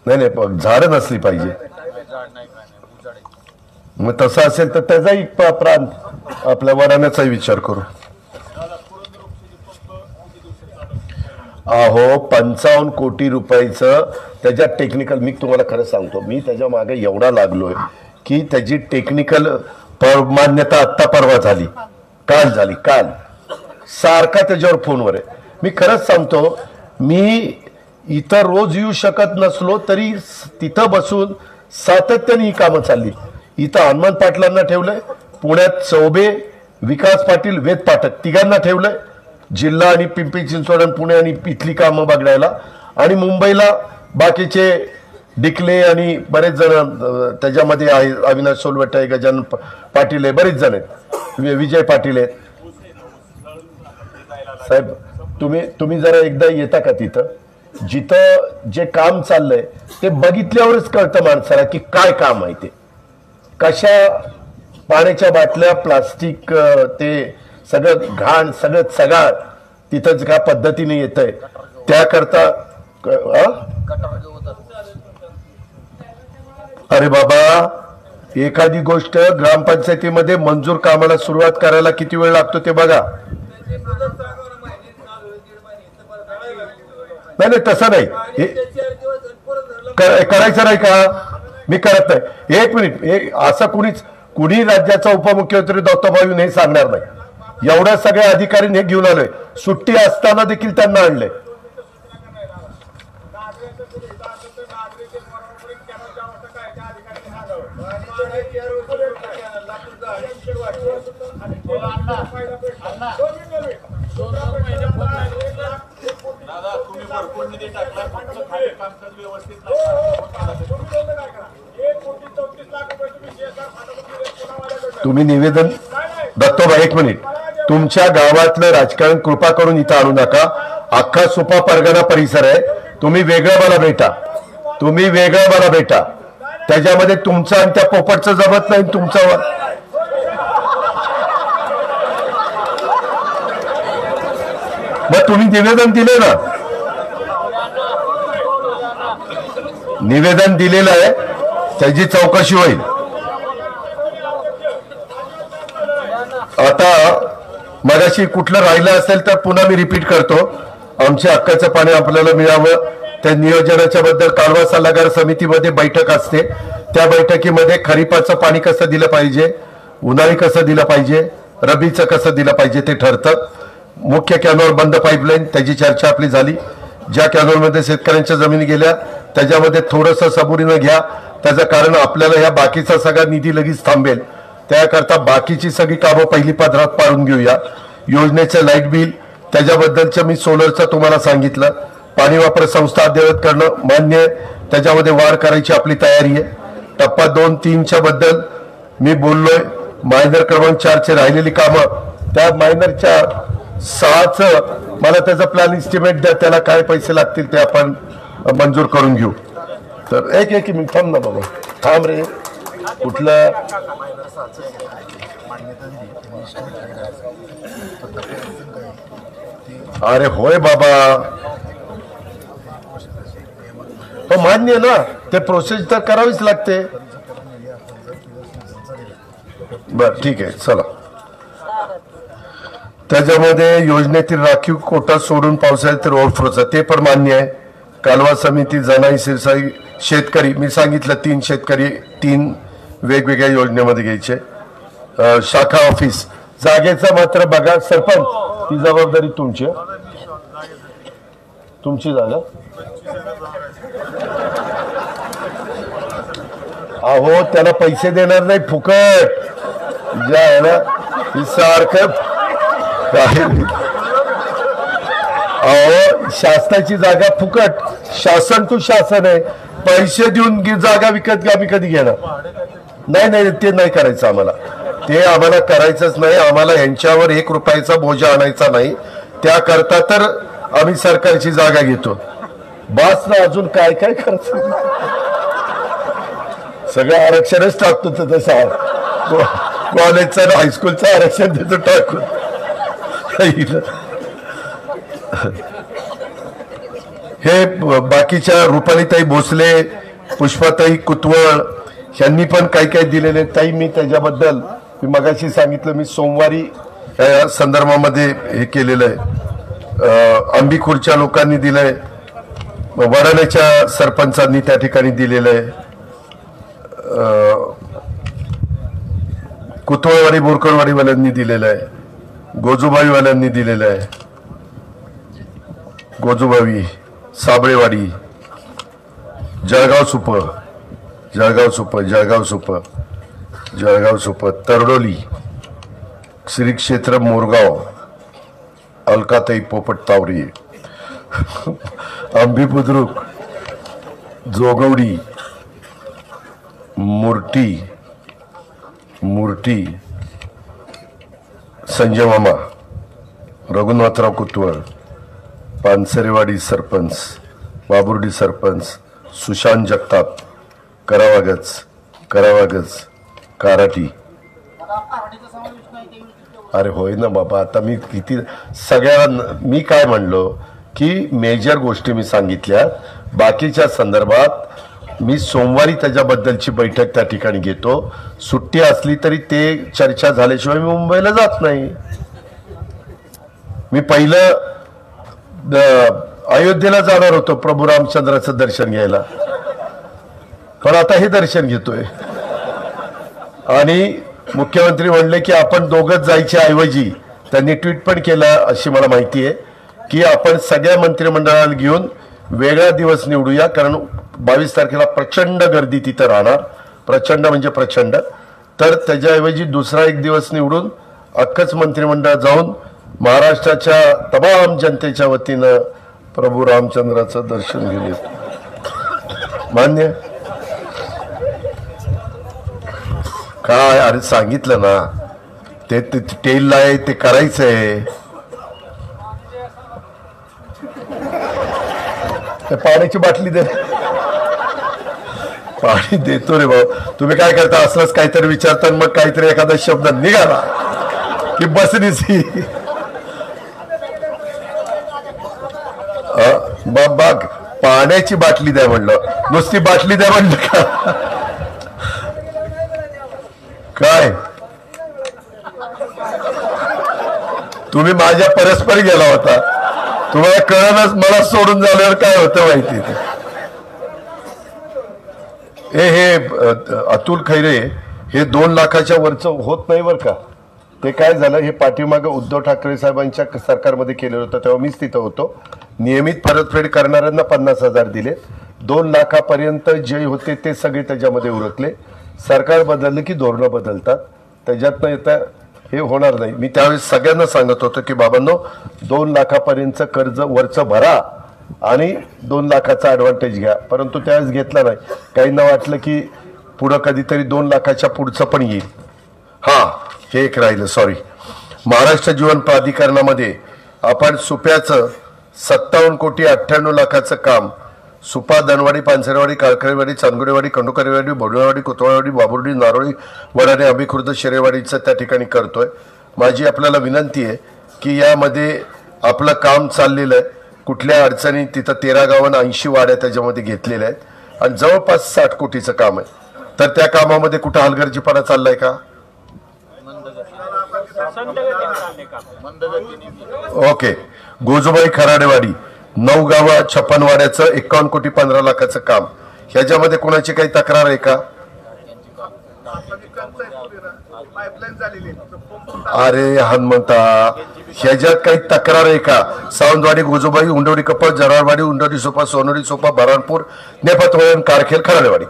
Speaker 1: नाही नाही झाडं नसली पाहिजे. मग तसं असेल तर त्याचाही प्रांत आपल्या वराण्याचाही विचार करू. अहो 55 कोटी रुपयाचं त्याच्या टेक्निकल, मी तुम्हाला खरं सांगतो, मी त्याच्या मागे एवढा लागलोय की त्याची टेक्निकल मान्यता आत्ता परवा झाली, काल झाली, काल सारखा त्याच्यावर फोनवर आहे. मी खरंच सांगतो, मी इथं रोज येऊ शकत नसलो तरी तिथं बसून सातत्याने ही कामं चालली. इथं हनुमान पाटलांना ठेवलंय, पुण्यात चौबे, विकास पाटील, वेद पाठक तिघांना ठेवलंय जिल्हा आणि पिंपरी चिंचवड आणि पुणे आणि इथली कामं बघायला, आणि मुंबईला बाकीचे डिकले आणि बरेच जण त्याच्यामध्ये आहे. अविनाश सोलवट आहे, गजानन पाटील आहे, बरेच जण आहेत, विजय पाटील आहेत. साहेब तुम्ही जरा एकदा येता का तिथं, जिथं जे काम चाललंय ते बघितल्यावरच कळतं माणसाला की काय काम आहे ते. कशा पाण्याच्या बाटल्या, प्लास्टिक, ते सगळं घाण, सगळं तिथं ज्या पद्धतीने येत आहे त्याकरता. अरे बाबा, एखादी गोष्ट ग्रामपंचायतीमध्ये मंजूर कामाला सुरुवात करायला किती वेळ लागतो ते बघा. नाही तसं नाही, करायचं नाही का, मी करत नाही. एक मिनिट, असं कुणी राज्याचा उपमुख्यमंत्री दत्ताभाऊ हे सांगणार नाही. एवढ्या सगळ्या अधिकाऱ्यांनी हे घेऊन आलोय, सुट्टी असताना देखील त्यांना आणले. तुम्ही निवेदन दत्तोबा, एक मिनिट, तुमच्या गावातलं राजकारण कृपा करून इथं आणू नका. अख्खा सुपा परगणा परिसर आहे, तुम्ही वेगळं मला भेटा, त्याच्यामध्ये तुमचं आणि त्या पोपटचं जमत नाही. तुमचं मग तुम्ही निवेदन दिले ना, निवेदन दिलेलं आहे, त्याची चौकशी होईल. आता मगाशी कुठलं राहिलं असेल तर पुन्हा मी रिपीट करतो. आमच्या हक्काचं पाणी आपल्याला मिळावं, त्या नियोजनाच्या बद्दल कालवा सल्लागार समितीमध्ये बैठक असते. त्या बैठकीमध्ये खरीपाचं पाणी कसं दिलं पाहिजे, उन्हाळी कसं दिलं पाहिजे, रबीचं कसं दिलं पाहिजे ते ठरतं. मुख्य कॅनॉल बंद पाईपलाईन, त्याची चर्चा आपली झाली. ज्या कॅनॉलमध्ये शेतकऱ्यांच्या जमिनी गेल्या त्याच्यामध्ये थोडंसं सबुरीनं घ्या, त्याचं कारण आपल्याला ह्या बाकीचा सगळा निधी लगेच थांबेल. त्याकरता बाकीची सगळी कामं पहिली पदरात पाडून घेऊया. योजनेचं लाईट बिल, त्याच्याबद्दलचं मी सोलरचं तुम्हाला सांगितलं. पाणी वापर संस्था अद्ययावत करणं मान्य आहे, त्याच्यामध्ये वाढ करायची आपली तयारी आहे. टप्पा 2-3च्या बद्दल मी बोललोय. मायनर क्रमांक 4चे राहिलेली कामं, त्या मायनरच्या 6चं मला त्याचा प्लॅन इस्टिमेट द्या, त्याला काय पैसे लागतील ते आपण मंजूर करून घेऊ. तर एक मिनिट थांब ना बाबा, थांब रे. कुठलं अरे होय बाबा, हो मान्य ना, ते प्रोसेस तर करावीच लागते. बर ठीक आहे, चला. त्याच्यामध्ये योजनेतील राखीव कोटा सोडून पावसाळ्यात ओव्हरफ्लोचा ते पण मान्य आहे. कालवा समिती, जनाई, सिरसाई, शेतकरी, मी सांगितलं 3 शेतकरी 3 वेगवेगळ्या योजनेमध्ये घ्यायचे. शाखा ऑफिस जागेचा मात्र बघा, सरपंच ती जबाबदारी तुमची जागा. अहो त्याला पैसे देणार नाही, फुकट ज्या आहे ना सारखं. अहो शासनाची जागा फुकट, शासन टू शासन आहे. पैसे देऊन जागा विकत आम्ही कधी घेणार? नाही नाही, ते नाही करायचं आम्हाला, ते आम्हाला करायचंच नाही. आम्हाला यांच्यावर 1 रुपयाचा बोजा आणायचा नाही. त्याकरता तर आम्ही सरकारची जागा घेतो. बस ना, अजून काय काय करायचं? सगळं आरक्षणच टाकतो तर तसं कॉलेजचं हायस्कूलचं आरक्षण देतो टाकून. हे बाकीच्या रुपालीताई भोसले, पुष्पाताई कुतवळ यांनी पण काही काही दिलेले. ताई, मी त्याच्याबद्दल मी मगाशी सांगितलं, मी सोमवारी या संदर्भामध्ये हे केलेलं आहे. अंबिखूरच्या लोकांनी दिलंय, वडाण्याच्या सरपंचांनी त्या ठिकाणी दिलेलं आहे, कुतवळवाडी बोरकरवाडीवाल्यांनी दिलेलं आहे, गोजूबाईवाल्यांनी दिलेलं आहे, गोजूबाई, साबळेवाडी, जळगाव सुप, जळगाव सुप, जळगाव सुप, जळगाव सुप, तरडोली, श्री क्षेत्र मोरगाव, अलकाताई पोपट तावरी, आंबी बुद्रुक, जोगवडी, मुर्टी, मुर्टी, संजय मामा, रघुनाथराव कुतवळ, पानसरेवाडी सरपंच, बाबुर्डी सरपंच, सुशांत जगताप, करावागज, करावागज, काराटी. अरे होय ना बाबा, आता मी किती सगळ्यांना मी काय म्हणलो की मेजर गोष्टी मी सांगितल्या. बाकीच्या संदर्भात मी सोमवारी त्याच्याबद्दलची बैठक त्या ठिकाणी घेतो. सुट्टी असली तरी ते चर्चा झाल्याशिवाय मी मुंबईला जात नाही. मी पहिलं अयोध्येला जाणार होतो प्रभू रामचंद्राचं दर्शन घ्यायला, पण आता हे दर्शन घेतोय. आणि मुख्यमंत्री म्हणले की आपण दोघंच जायच्या ऐवजी त्यांनी ट्विट पण केलं अशी मला माहिती आहे की आपण सगळ्या मंत्रिमंडळाला घेऊन वेगळा दिवस निवडूया, कारण 22 तारखेला प्रचंड गर्दी तिथं राहणार, प्रचंड म्हणजे प्रचंड. तर त्याच्याऐवजी दुसरा एक दिवस निवडून अख्खच मंत्रिमंडळ जाऊन महाराष्ट्राच्या तमाम जनतेच्या वतीनं प्रभू रामचंद्राचं दर्शन घेऊन येतो. मान्य काय? अरे सांगितलं ना, ते टेलला आहे, ते करायचंय. पाण्याची बाटली दे, पाणी देतो रे भाऊ. तुम्ही काय करता, असलंच काहीतरी विचारता मग काहीतरी एखादा शब्द निघाला की बसनीची बाग पाण्याची बाटली द्या म्हणलं, नुसती बाटली द्या म्हणलं का? काय तुम्ही माझ्या परस्पर गेला होता, तुम्हाला कळणच, मला सोडून झाल्यावर काय होतं माहिती. हे अतुल खैरे हे 2 लाखाच्या वरचं होत नाही बरं का. ते काय झालं, हे पाठीमागं उद्धव ठाकरे साहेबांच्या सरकारमध्ये केलेलं होतं, तेव्हा मीच तिथं होतो. नियमित परतफेड करणाऱ्यांना 50,000 दिले, 2 लाखापर्यंत जे होते ते सगळे त्याच्यामध्ये उरकले. सरकार बदललं की धोरणं बदलतात, त्याच्यातनं येतं हे होणार नाही. मी त्यावेळेस सगळ्यांना सांगत होतो की बाबांनो, 2 लाखापर्यंत कर्ज वरचं भरा आणि 2 लाखाचा ॲडव्हान्टेज घ्या, परंतु त्यावेळेस घेतला नाही. काहींना वाटलं की पुढं कधीतरी 2 लाखाच्या पुढचं पण येईल. हा, हे एक राहिलं, सॉरी. महाराष्ट्र जीवन प्राधिकरणामध्ये आपण सुप्याचं 57 कोटी 98 लाखाचं काम सुपा, धनवाडी, पानसरेवाडी, काळकळेवाडी, चांदगुडेवाडी, खंडोकरेवाडी, बोडवेवाडी, कोतवाळवाडी, बाबुर्डी, नारोळी, वडाणे, अभिखुर्द, शिरेवाडीचं त्या ठिकाणी करतोय. माझी आपल्याला विनंती आहे की यामध्ये आपलं काम चाललेलं आहे. कुठल्या अडचणी तिथं 13 गावांना 80 वाड्या त्याच्यामध्ये घेतलेल्या आहेत आणि जवळपास 60 कोटीचं काम आहे. तर त्या कामामध्ये कुठं हलगर्जीपणा चाललाय का? ओके. गोजूबाई खराडेवाडी 9 गावा 56 वाड्याचं 51 कोटी 15 लाखाचं काम, ह्याच्यामध्ये कोणाची काही तक्रार आहे का? अरे हनुमंता, ह्याच्यात काही तक्रार आहे का? सावंतवाडी, गोजूबाई, उंडवडी कप्पा, जराळवाडी, उंडवडी सोपा, सोनवडी सोपा, बराणपूर, नेपथवळण, कारखेल, खराडेवाडी.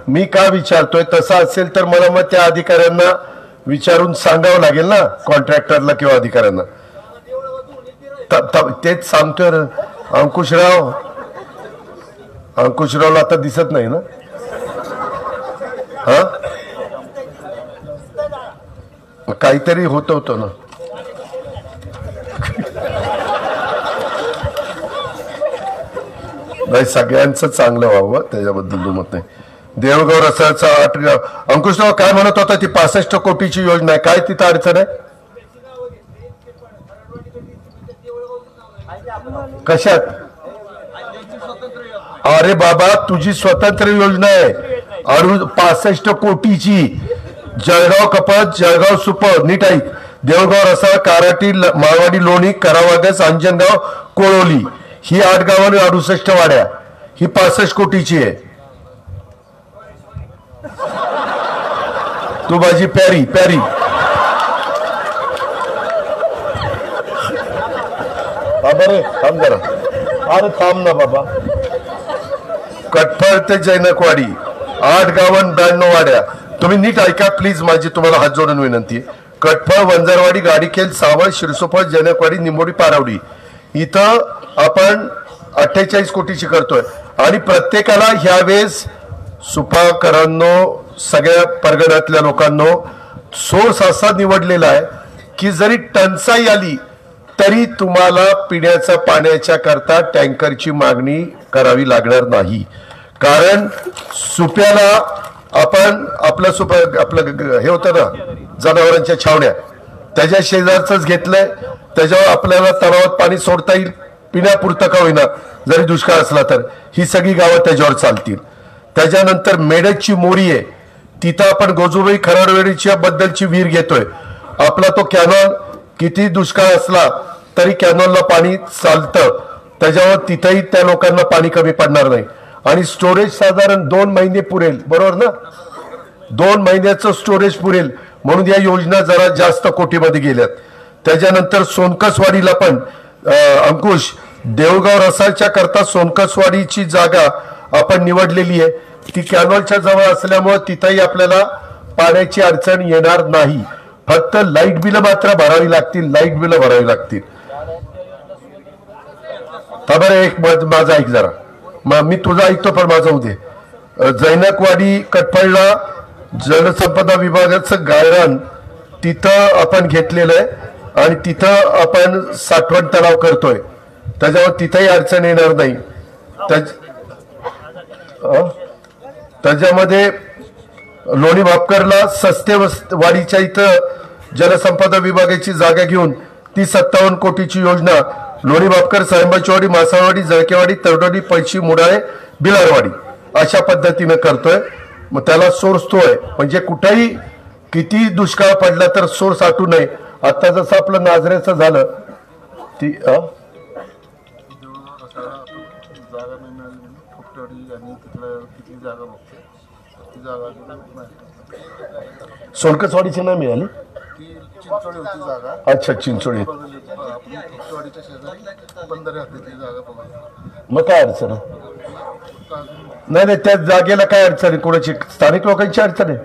Speaker 1: मी का विचारतोय, तसं असेल तर मला मग त्या अधिकाऱ्यांना विचारून सांगावं लागेल ना, कॉन्ट्रॅक्टरला किंवा अधिकाऱ्यांना. तेच सांगतोय अंकुशराव, अंकुशरावला आता दिसत नाही ना? हा, काहीतरी होतं ना. नाही, सगळ्यांचं चांगलं व्हावं त्याच्याबद्दल दुमत नाही. देवगाव रसाचा 8 गाव. अंकुशराव काय म्हणत होता? ती 65 कोटीची योजना आहे, काय तिथं अडचण आहे? कशात? अरे बाबा, तुझी स्वतंत्र योजना आहे 65 कोटीची. जळगाव कपात, जळगाव सुपर, नीट ऐक. देवगाव रसाळ, काराटी, माळवाडी, लोणी, करावागस, अंजनगाव, कोळोली, ही 8 गाव आणि 68 वाड्या, ही 65 कोटीची आहे. तू माझी प्यारी प्यारी. बरे थांब जरा. अरे थांब ना बाबा. कटफळ ते जैनकवाडी 8 गाव 92 वाड्या. तुम्ही नीट ऐका प्लीज, माझी तुम्हाला हात जोडून विनंती आहे. कटफळ, वंजारवाडी, गाडीखेल, सावळ, शिरसोफळ, जैनकवाडी, निंबोडी, पारावडी, इथं आपण 48 कोटीची करतोय. आणि प्रत्येकाला ह्यावेळेस सुपाकरांनो, सगळ्या परगण्यातल्या लोकांनो, सोर्स असा निवडलेला आहे की जरी टंचाई आली तरी तुम्हाला पिण्याच्या पाण्याच्या करता टँकरची मागणी करावी लागणार नाही. कारण सुप्याला आपण आपलं हे होतं ना, जनावरांच्या छावण्या, त्याच्या शेजारच घेतलंय. त्याच्यावर आपल्याला तलावात पाणी सोडता येईल, पिण्यापुरतं का होईना, जरी दुष्काळ असला तर. ही सगळी गावं त्याच्यावर चालतील. त्याच्यानंतर मेडकची मोरी आहे, तिथं आपण गोजूबाई खराडवेडीच्या बद्दलची विहीर घेतोय. आपला तो कॅनॉल किती दुष्काळ असला तरी कॅनॉलला पाणी चालतं, त्याच्यावर तिथेही त्या लोकांना पाणी कमी पडणार नाही. आणि स्टोरेज साधारण 2 महिने पुरेल, बरोबर ना? 2 महिन्याचं स्टोरेज पुरेल, म्हणून या योजना जरा जास्त कोटीमध्ये गेल्यात. त्याच्यानंतर सोनकसवाडीला पण अंकुश, देवगाव रसाच्या करता सोनकसवाडीची जागा आपण निवडलेली आहे. ती कॅनॉलच्या जवळ असल्यामुळे तिथेही आपल्याला पाण्याची अडचण येणार नाही. फक्त लाईट बिल मात्र भरावी लागतील, लाईट बिल भरावी लागतील. बरं, एक माझा ऐक जरा, मी तुझा ऐकतो पण माझा उदे. जैनकवाडी कटफळला जलसंपदा विभागाचं गायरान तिथं आपण घेतलेलं आहे आणि तिथं आपण साठवण तलाव करतोय, त्याच्यावर तिथंही अडचण येणार नाही. त्याच्यामध्ये लोणी भापकरला सस्ते वाडीच्या इथं जलसंपदा विभागाची जागा घेऊन ती 57 कोटीची योजना लोणी भापकर, सायंबाचीवाडी, मासाळवाडी, जळकेवाडी, तरडोली, पैशी, मुडाळे, बिलारवाडी अशा पद्धतीनं करतोय. मग त्याला सोर्स तो आहे, म्हणजे कुठेही किती दुष्काळ पडला तर सोर्स आटू नये. आता जसं आपलं नाझऱ्याचं झालं ती सोनकसवाडीची नाही मिळाली. अच्छा, चिंचोळी. मग काय अडचण नाही? नाही, त्या जागेला काय अडचण आहे? कोणाची? स्थानिक लोकांची अडचण आहे.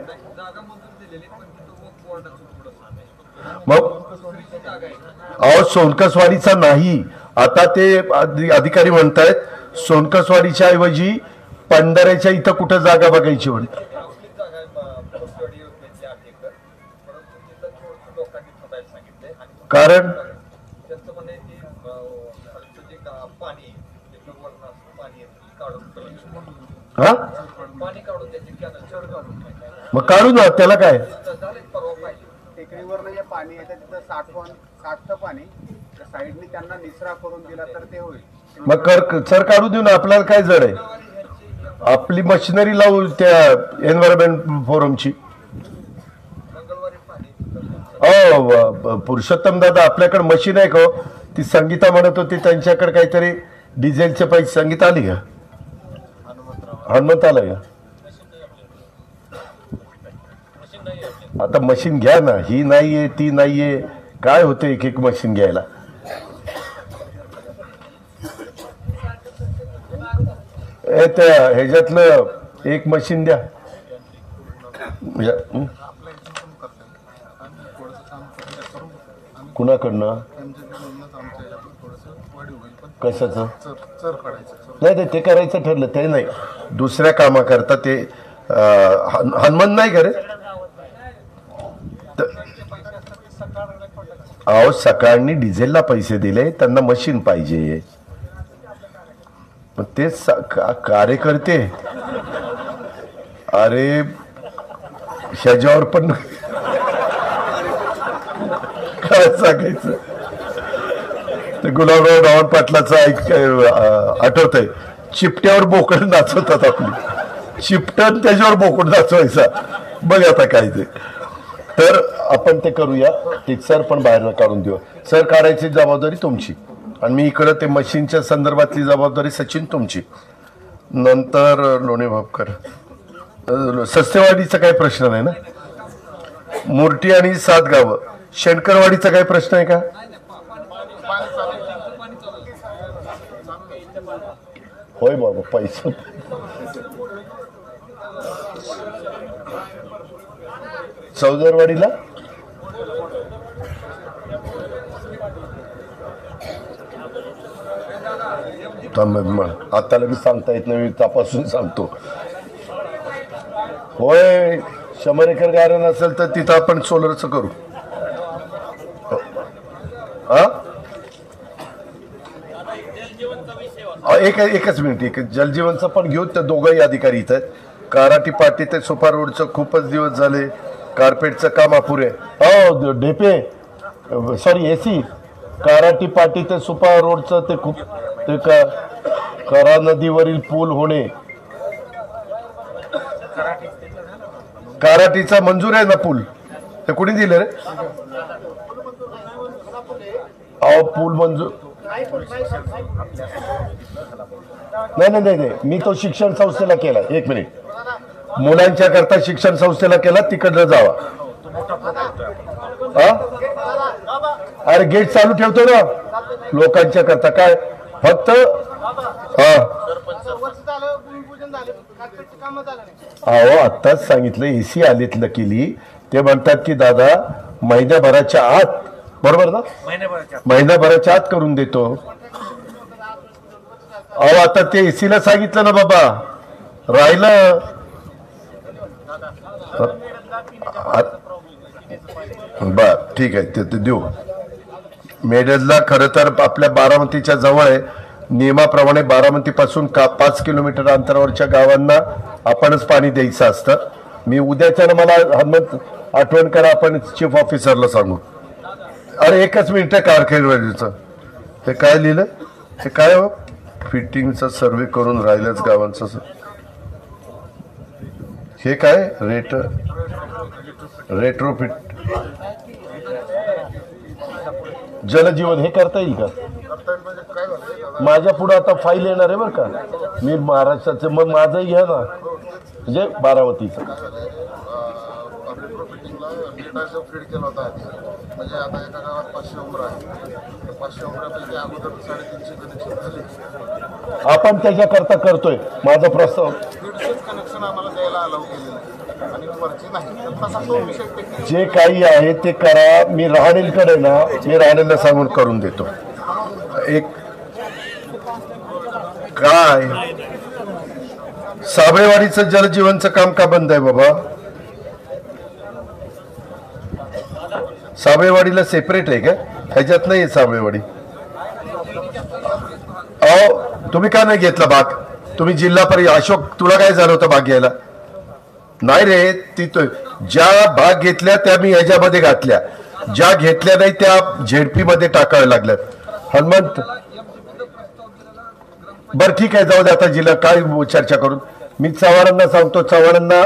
Speaker 1: मग अहो, सोनकसवाडीचा नाही, आता ते अधिकारी म्हणतायत सोनकसवाडीच्या ऐवजी पंढऱ्याच्या इथं कुठं जागा बघायची म्हणतात. कारण हा, मग काढू ना, त्याला काय?
Speaker 2: टेकडीवर जे पाणी येतं तिथं साठतं पाणी, साईडने त्यांना निचरा करून दिला तर ते होईल.
Speaker 1: मग सर काढू देऊ ना, आपल्याला काय जड आहे? आपली मशिनरी लावू त्या एन्व्हायरमेंट फोरमची. पुरुषोत्तम दादा, आपल्याकडे मशीन आहे का? ती संगीता म्हणत होती त्यांच्याकडे काहीतरी डिझेलचे पैसे. संगीता आली का? हनुमंत आला का? आता मशीन घ्या ना, ही नाहीये ती नाहीये, काय होतं एक एक मशीन घ्यायला. त्या ह्याच्यातलं एक मशीन द्या. कुणाकडनं? कशाचं नाही नाही ते करायचं ठरलं ते नाही दुसऱ्या कामाकरता ते हनुमान नाही करे अहो सकाळनी डिझेलला पैसे दिले त्यांना मशीन पाहिजे पण ते कार्यकर्ते अरे ह्याच्यावर पण काय सांगायचं ते गुलाबराव डावण पाटलाचं आठवतंय चिपट्यावर बोकड नाचवतात आपली चिपटन त्याच्यावर बोकड नाचवायचा बघ आता काय ते तर आपण ते करूया ते सर पण बाहेर काढून देऊ सर काढायची जबाबदारी तुमची आणि मी इकडं ते मशीनच्या संदर्भातली जबाबदारी सचिन तुमची नंतर लोणे भापकर सस्तेवाडीचा काही प्रश्न नाही ना मूर्ती आणि 7 गावं शेणकरवाडीचा काही प्रश्न आहे का होय बाबा पैसा चौदरवाडीला आता मी सांगता येत नाही तपासून सांगतो होय 100 एकर गार्डन असेल तर तिथं आपण सोलरचं करू एकच मिनिट एक जलजीवनचं पण घेऊ त्या दोघंही अधिकारी इथं काराटी पाटी ते सुपा रोडचं खूपच दिवस झाले कार्पेटचं काम अपुरे हो ढेपे सॉरी एसी काराटी पाटी ते सुपा रोडचं ते खूप ते करा नदीवरील पूल होणे काराटीचा मंजूर आहे ना पूल ते कुणी दिलं रे अहो पूल मंजूर नाही मी तो शिक्षण संस्थेला केला 1 मिनिट मुलांच्या करता शिक्षण संस्थेला केला तिकडनं जावा अरे गेट चालू ठेवतो ना लोकांच्या करता काय फक्त अहो आत्ताच सांगितलं एसी आलीतलं केली ते म्हणतात की दादा महिन्याभराच्या आत बरोबर ना महिन्याभराच्या आत करून देतो अहो आता ते एसीला सांगितलं ना बाबा राहिलं बर ठीक आहे ते देऊ मेडजला खरं तर आपल्या बारामतीच्या जवळ आहे नियमाप्रमाणे बारामती पासून 5 किलोमीटर अंतरावरच्या गावांना आपणच पाणी द्यायचं असतं मी उद्याच्या मला हनुमंत आठवण करा आपण चीफ ऑफिसरला सांगू अरे एकच मिनिट कारखेडवाडीचं ते काय लिहिलं ते काय हो फिटिंगचा सर्वे करून राहिलंच गावांचं हे काय रेट्रोफिट जलजीवन हे करता येईल का माझ्या पुढे आता फाईल येणार आहे बरं का मी महाराष्ट्राचे मग माझंही घ्या ना म्हणजे बारामतीचं फीड केला होता म्हणजे आता एका गावात 500 उमरा आहे 500 उमऱ्यापैकी अगोदर 350 कनेक्शन झाले आपण त्याच्याकरता करतोय माझा प्रस्ताव कनेक्शन आम्हाला द्यायला अलाउ केलेलं आणि वरची नाही तसा तो विषय जे काही आहे ते करा मी राहणीलकडे ना मी राहणीला सांगून करून देतो एक काय साबळेवाडीचं जलजीवनचं काम का बंद आहे बाबा साबळेवाडीला सेपरेट आहे का ह्याच्यात नाही साबळेवाडी अहो तुम्ही का नाही घेतला भाग तुम्ही जिल्हा परिषद अशोक तुला काय झालं होतं भाग घ्यायला नाही रे ती ज्या भाग घेतल्या त्या मी ह्याच्यामध्ये घातल्या ज्या घेतल्या नाही त्या झेडपी मध्ये टाकाव्या लागल्यात हनुमंत बर ठीक आहे जाऊ दे आता जिल्हा काय चर्चा करून मी चव्हाणांना सांगतो चव्हाणांना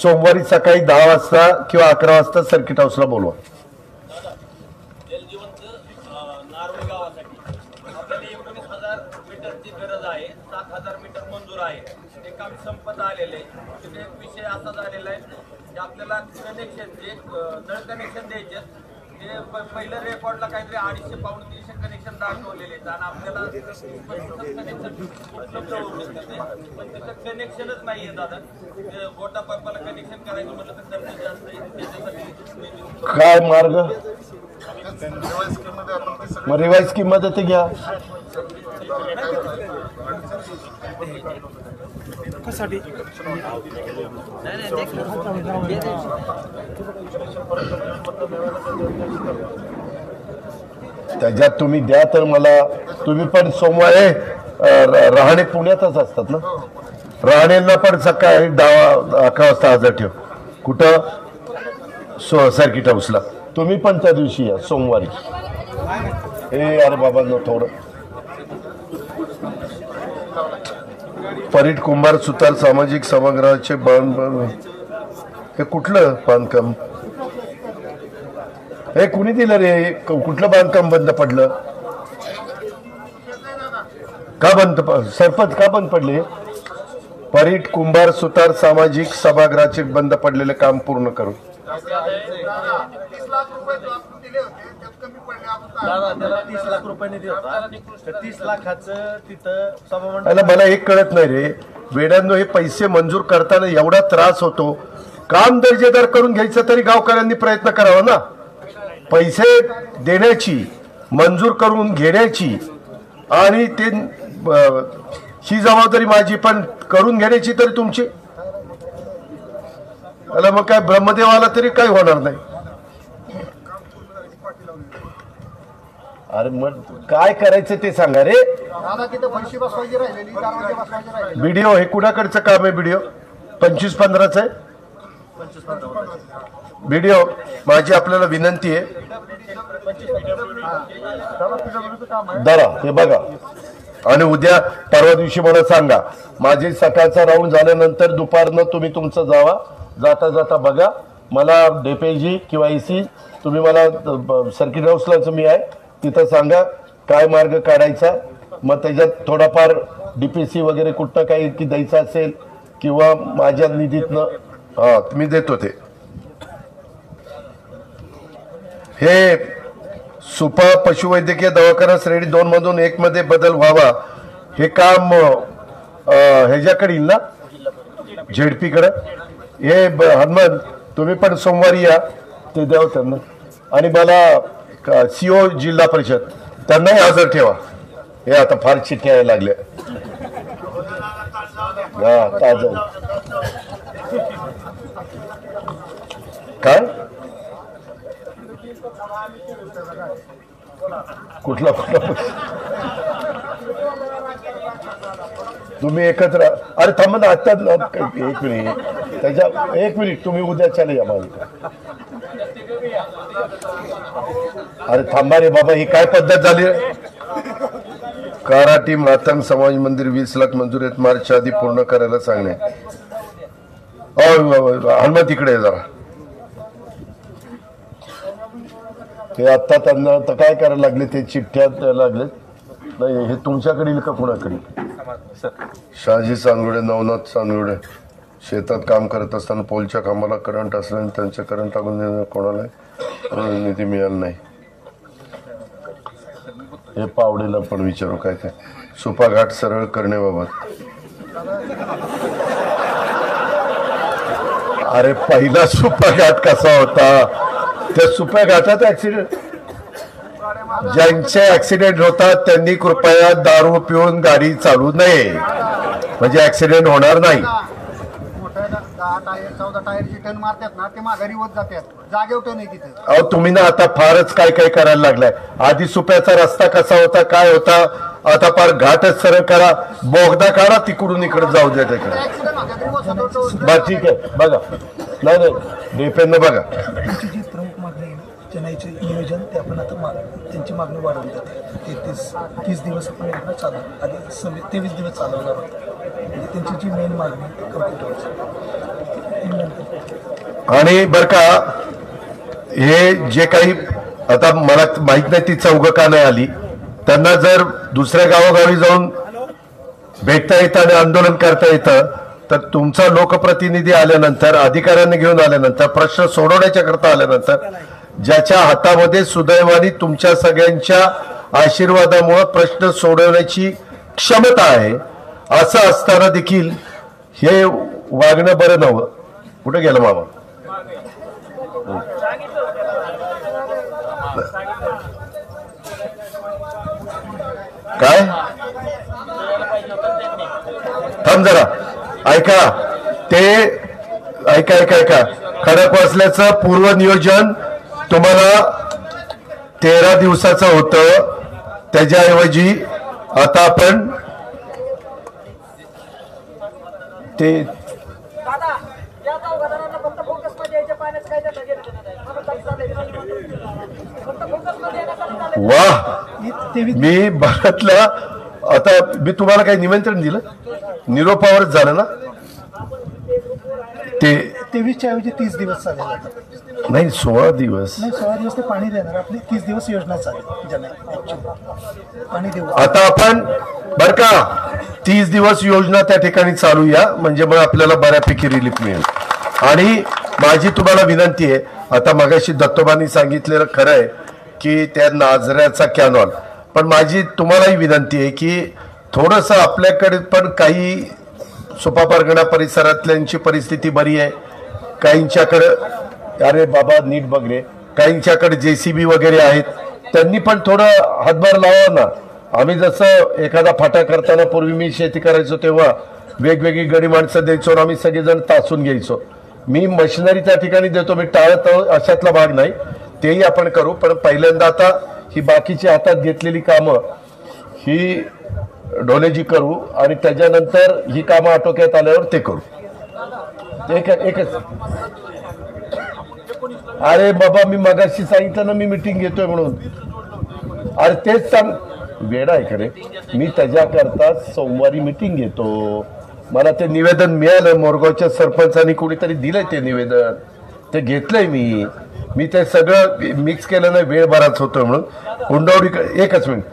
Speaker 1: सोमवारी सकाळी 10 वाजता किंवा 11 वाजता सर्किट हाऊसला बोलवा
Speaker 3: संपत आलेले तिथे एक विषय असा झालेला आहे की आपल्याला कनेक्शन जे नळ कनेक्शन द्यायचे ते पहिलं रेकॉर्डला काहीतरी 250 पाऊण 300 कनेक्शन दाखवलेले आहेत आणि आपल्याला कनेक्शन उपलब्ध होऊ शकते पण तिथं कनेक्शनच नाहीये दादा गोटा पंपाला कनेक्शन करायचं म्हटलं तर खर्च जास्त आहे
Speaker 1: काय मार्ग मग रिवाइज स्कीम मध्ये ते घ्या त्याच्यात तुम्ही द्या तर मला. तुम्ही पण सोमवारी रहाणे पुण्यातच असतात ना. रहाणेला पण सकाळी 10-11 वाजता हजर ठेव. कुठं सर्किट हाऊसला. तुम्ही पण त्या दिवशी या सोमवारी. अरे बाबा नो थोडं. परीट कुंभार सुतार सामाजिक सभागृहाचे हे कुठलं बांधकाम? हे कुणी दिलं रे? कुठलं बांधकाम बंद पडलं? का बंद? सरपंच का बंद पडले? परीट कुंभार सुतार सामाजिक सभागृहाचे बंद पडलेले काम पूर्ण करू.
Speaker 2: 30 लाख रुपये जो आपण दिले होते त्यात कमी पडले. आपण
Speaker 4: त्याला 30 लाख रुपये निधी होता. 30 लाखाचं तिथं सभामंडप.
Speaker 1: त्याला मला एक कळत नाही रे वेड्यांनो, हे पैसे मंजूर करताना एवढा त्रास होतो. काम दर्जेदार करून घ्यायचं तरी गावकऱ्यांनी प्रयत्न करावा ना. पैसे देण्याची, मंजूर करून घेण्याची आणि ते ही जबाबदारी माझी, पण करून घेण्याची तरी तुमची. त्याला मग काय ब्रह्मदेवाला तरी काही होणार नाही. अरे मग काय करायचं ते सांगा रे.
Speaker 2: दादा तिथं फरशी बसवायची राहिलेली, दरवाजे बसवायचे राहिलेले.
Speaker 1: व्हिडिओ हे कुणाकडचं काम आहे? व्हिडिओ 25-15च आहे व्हिडिओ. माझी आपल्याला विनंती आहे, दरा हे बघा आणि उद्या परवा दिवशी मला सांगा. माझी सकाळचा राऊंड झाल्यानंतर दुपारनं तुम्ही तुमचं जावा. जाता जाता बघा. मला डेपेजी किंवा एसी तुम्ही मला सर्किट हाऊसलाच मी आहे तिथं सांगा काय मार्ग काढायचा. मग त्याच्यात थोडाफार डीपीसी वगैरे कुठं काही की द्यायचं असेल किंवा माझ्या निधीतनं मी देतो. ते हे सुपा पशुवैद्यकीय दवाखाना श्रेणी 2 मधून 1 मध्ये बदल व्हावा हे काम ह्याच्याकडे येईल ना, झेडपीकडे. हे हनुमान तुम्ही पण सोमवारी या, ते द्याव त्यांना. आणि मला सीओ जिल्हा परिषद त्यांनाही हजर ठेवा. हे आता फार चिठ्ठ्या यायला लागल्या. ताज काय कुठला तुम्ही एकत्र. अरे थांबा ना आता एक मिनिट. त्याच्या 1 मिनिट तुम्ही उद्या चाले या माझ्या. अरे थांबा रे बाबा, ही काय पद्धत झाली रे. कराटी मातंग समाज मंदिर 20 लाख मंजूर आहेत. मार्चच्या आधी पूर्ण करायला सांगणे. हनुमत इकडे जरा. ते आता त्यांना आता काय करायला लागले, ते चिठ्ठ्या द्यायला लागले. नाही हे तुमच्याकडे येईल का कुणाकडे? शहाजी चांदोडे, नवनाथ चांदोडे शेतात काम करत असताना पोलच्या खांबाला करंट असल्याने त्यांच्या करंट टाकून कोणाला निधी मिळाला नाही. हे पावडेला पण विचारू काय काय. सुपा घाट सरळ करण्याबाबत. अरे पहिला सुपा घाट कसा होता? त्या सुप्या घाटात ऍक्सिडेंट, ज्यांचे ऍक्सिडेंट होतात त्यांनी कृपया दारू पिऊन गाडी चालू नये, म्हणजे ऍक्सिडेंट होणार नाही.
Speaker 2: मोठ्या 10 टायर 14 टायरची टन मारतात ना, ते माघारी होत जातात. जागेवर टन आहे तिथे.
Speaker 1: अहो तुम्ही ना आता फारच काय काय करायला लागलाय. आधी सुप्याचा रस्ता कसा होता, काय होता, आता फार घाटच सरळ करा. बोगदा काढा, तिकडून इकडे जाऊ द्या तिकडे.
Speaker 2: ऍक्सिडेंट होते तरी बसवतो.
Speaker 1: बरं ठीक आहे बघा. नाही नाही डिपेंड बघा.
Speaker 5: त्यांची जी प्रमुख मागणी आहे चेन्नईचे नियोजन ते आपण आता त्यांची मागणी वाढवली जाते. 30 दिवस आपण योजना चालू, आधी 23 दिवस चालवणार होतं. म्हणजे त्यांची जी मेन मागणी ती कम्प्लीट व्हायची.
Speaker 1: आणि बर का हे जे काही आता मला माहित नाही ती चौघ का नाही आली, त्यांना जर दुसऱ्या गावोगावी जाऊन भेटता येतं आणि आंदोलन करता येतं, तर तुमचा लोकप्रतिनिधी आल्यानंतर, अधिकाऱ्यांनी घेऊन आल्यानंतर, प्रश्न सोडवण्याच्या करता आल्यानंतर, ज्याच्या हातामध्ये सुदैवाने तुमच्या सगळ्यांच्या आशीर्वादामुळे प्रश्न सोडवण्याची क्षमता आहे, असं असताना देखील हे वागणं बरं नव्हतं. कुठे गेलं मामा? काय थांब जरा, ऐका ते, ऐका ऐका ऐका, खडकवासल्याचं पूर्व नियोजन तुम्हाला 13 दिवसाचं होतं, त्याच्याऐवजी आता आपण ते वाह, मी भारतला आता मी तुम्हाला काही निमंत्रण दिलं, निरोपावरच झालं ना ते.
Speaker 5: 23च्या ऐवजी 30 दिवस चालेल आता.
Speaker 1: नाही 16 दिवस.
Speaker 5: नाही 16 दिवस ते पाणी देणार, आपली 30 दिवस योजना चालेल ज्यांना actually पाणी देऊ.
Speaker 1: आता आपण बर का 30 दिवस योजना त्या ठिकाणी चालूया, म्हणजे मग आपल्याला बऱ्यापैकी रिलीफ मिळेल. आणि माझी तुम्हाला विनंती आहे, आता मगाशी दत्तोबांनी सांगितलेलं खरं आहे की त्या नाझऱ्याचा कॅनॉल, पण माझी तुम्हालाही विनंती आहे की थोडंसं आपल्याकडे पण काही सुपा परगणा परिसरातल्यांची परिस्थिती बरी आहे, काहींच्याकडं अरे बाबा नीट बघ रे, काहींच्याकडे JCB वगैरे आहेत, त्यांनी पण थोडं हातभार लावा ना. आम्ही जसं एखादा फाटा करताना पूर्वी मी शेती करायचो तेव्हा वेगवेगळी गडी माणसं द्यायचो आणि आम्ही सगळेजण तासून घ्यायचो. मी मशिनरी त्या ठिकाणी देतो, मी टाळत अशातला भाग नाही, तेही आपण करू. पण पहिल्यांदा आता ही बाकीची हातात घेतलेली कामं ही ढोलेजी करू आणि त्याच्यानंतर ही कामं आटोक्यात आल्यावर ते करू. एकच अरे बाबा, मी मगाशी सांगितलं ना मी मिटिंग घेतोय म्हणून. अरे तेच सांग, वेडा आहे खरे, मी त्याच्याकरता सोमवारी मिटिंग घेतो. मला ते निवेदन मिळालं, मोरगावच्या सरपंचांनी कोणीतरी दिलंय ते निवेदन, ते घेतलंय मी ते सगळं मिक्स केलं नाही, वेळ बराच होतोय म्हणून. उंडवडी, एकच मिनिट,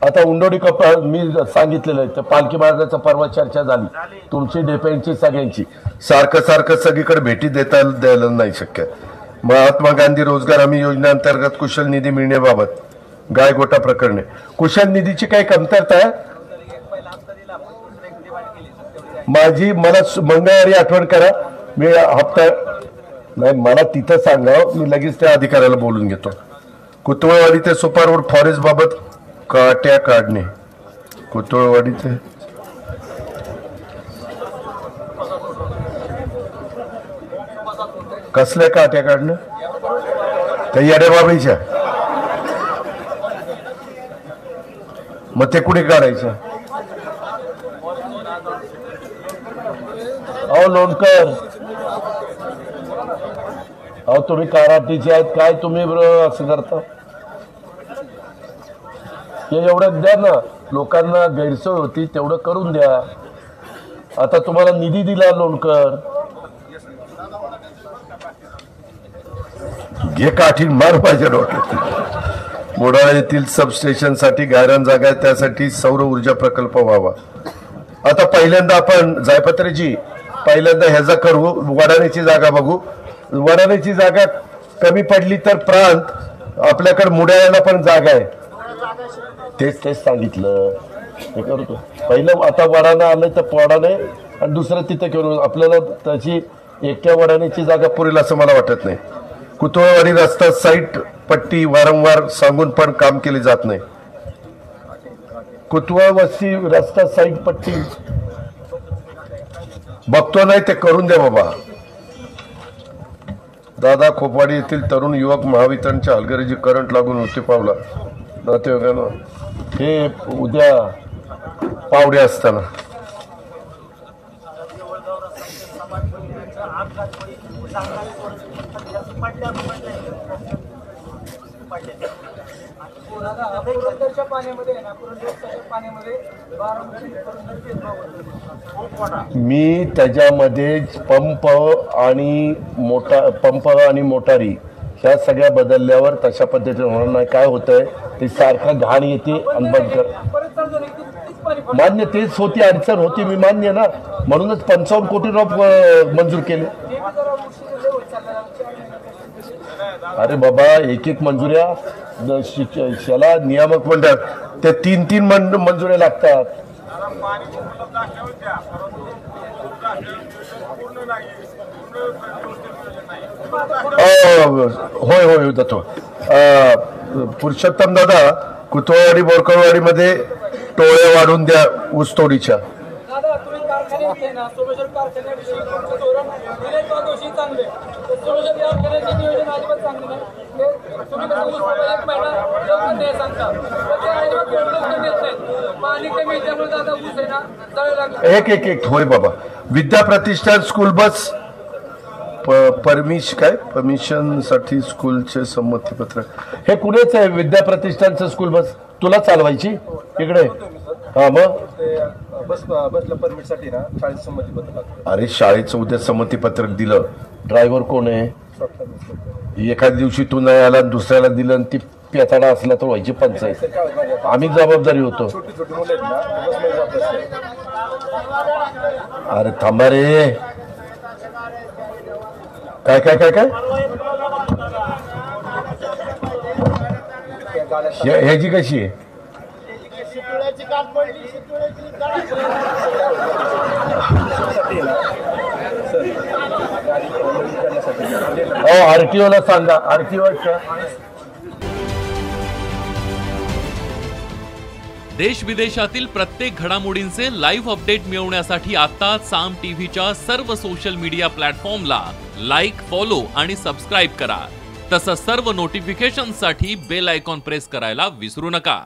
Speaker 1: आता उंडवडी कप्पा मी सांगितलेलं आहे, पालखी महाराजाचा परवा चर्चा झाली, तुमची डेप्यांची सगळ्यांची, सारखं सगळीकडे भेटी द्यायला नाही शक्य. महात्मा गांधी रोजगार हमी योजनेअंतर्गत कुशल निधी मिळण्याबाबत गायगोटा प्रकरणे, कुशल निधीची काही कमतरता आहे माझी, मला मंगळवारी आठवण करा, मी हप्ता नाही, मला तिथं सांगा, मी लगेच त्या अधिकाऱ्याला बोलून घेतो. कुतुळवाडी ते सुपार रोड फॉरेस्ट बाबत काट्या काढणे, कुतुळवाडी ते कसल्या काट्या काढणं, त्या येडेबाबाईच्या, मग ते कुठे काढायचं. अहो लोणकर, अहो तुम्ही काराटीचे आहेत काय, तुम्ही असं करता. हे एवढं द्या ना, लोकांना गैरसोय होती तेवढं करून द्या. आता तुम्हाला निधी दिला लोणकर, घे काठी मार पाहिजे डोक्यात. मोडाळा येथील सबस्टेशन साठी गायरान जागा आहे, त्यासाठी सौर ऊर्जा प्रकल्प व्हावा. आता पहिल्यांदा आपण जायपत्रेजी पहिल्यांदा ह्याचा करू, वडाण्याची जागा बघू. वडाण्याची जागा कमी पडली तर प्रांत आपल्याकडे मुडाळ्याला पण जागा आहे, तेच सांगितलं हे करतो. पहिलं आता वडाणं आलं तर वडाणे आणि दुसरं तिथं घेऊन आपल्याला त्याची एका वडाण्याची जागा पुरेल असं मला वाटत नाही. कुतुळवाडी रस्ता साईट पट्टी वारंवार सांगून पण काम केले जात नाही. कुतुळ वस्ती रस्ता साईट पट्टी बघतो नाही, ते करून द्या बाबा. दादा खोपवाडी येथील तरुण युवक महावितरणच्या हलगर्जी करंट लागून मृत्यू पावला. नातेवाईकांना हे उद्या पावडे असताना मी त्याच्यामध्ये पंप आणि मोटारी ह्या सगळ्या बदलल्यावर तशा पद्धतीने होणार नाही. काय होतंय ते सारखा घाण येते आणि बंद कर. मान्य तेच होती, अडचण होती, मी मान्य ना, म्हणूनच 55 कोटी रुपये मंजूर केले. अरे बाबा, एक मंजुऱ्या शाला नियामक मंडळ ते 3 मंजुऱ्या लागतात. होय होय जातो. पुरुषोत्तम दादा, कुतवाडी बोरकरवाडीमध्ये टोळ्या वाढून द्या ऊसतोडीच्या.
Speaker 6: दादा तुम्ही कारखान्यात ना सोमेश्वर कारखान्याविषयी तुमचं धोरण दिले दोषी चांगले सोमेश्वर कारखान्याचे नियोजन अजिबात चांगले नाही. तुम्ही कसं ऊस एक महिना लवकर नाही सांगता तर ते अजिबात लवकर देत नाहीत. पाणी कमी त्यामुळे दादा ऊस आहे ना जळू लागला.
Speaker 1: एक होय बाबा. विद्या प्रतिष्ठान स्कूल बस परमिशन साठी स्कूलचे संमतीपत्र, हे कुणीच आहे? विद्या प्रतिष्ठानचं स्कूल बस तुला चालवायची इकडे? हा मग
Speaker 4: बसला परमिटसाठी ना शाळेत संमतीपत्र लागतं.
Speaker 1: अरे शाळेचं उद्या संमतीपत्रक दिलं, ड्रायव्हर कोण आहे? एखाद्या दिवशी तू नाही आला दुसऱ्याला दिलं आणि ती पेताडा असला तर व्हायची पंचायत. आम्ही जबाबदारी होतो.
Speaker 4: छोटी छोटी मुलं आहेत ना बसमध्ये जातात.
Speaker 1: अरे थांबा रे. काय काय काय काय ह्याची कशी आहे? आरटीओ ला सांगा. आरटीओ
Speaker 7: देश विदेशातील प्रत्येक घडामोडींचे लाईव्ह अपडेट मिळवण्यासाठी आता साम टीव्हीच्या सर्व सोशल मीडिया प्लॅटफॉर्मला लाईक, फॉलो आणि सबस्क्राईब करा. तसंच सर्व नोटिफिकेशनसाठी बेल आयकॉन प्रेस करायला विसरू नका.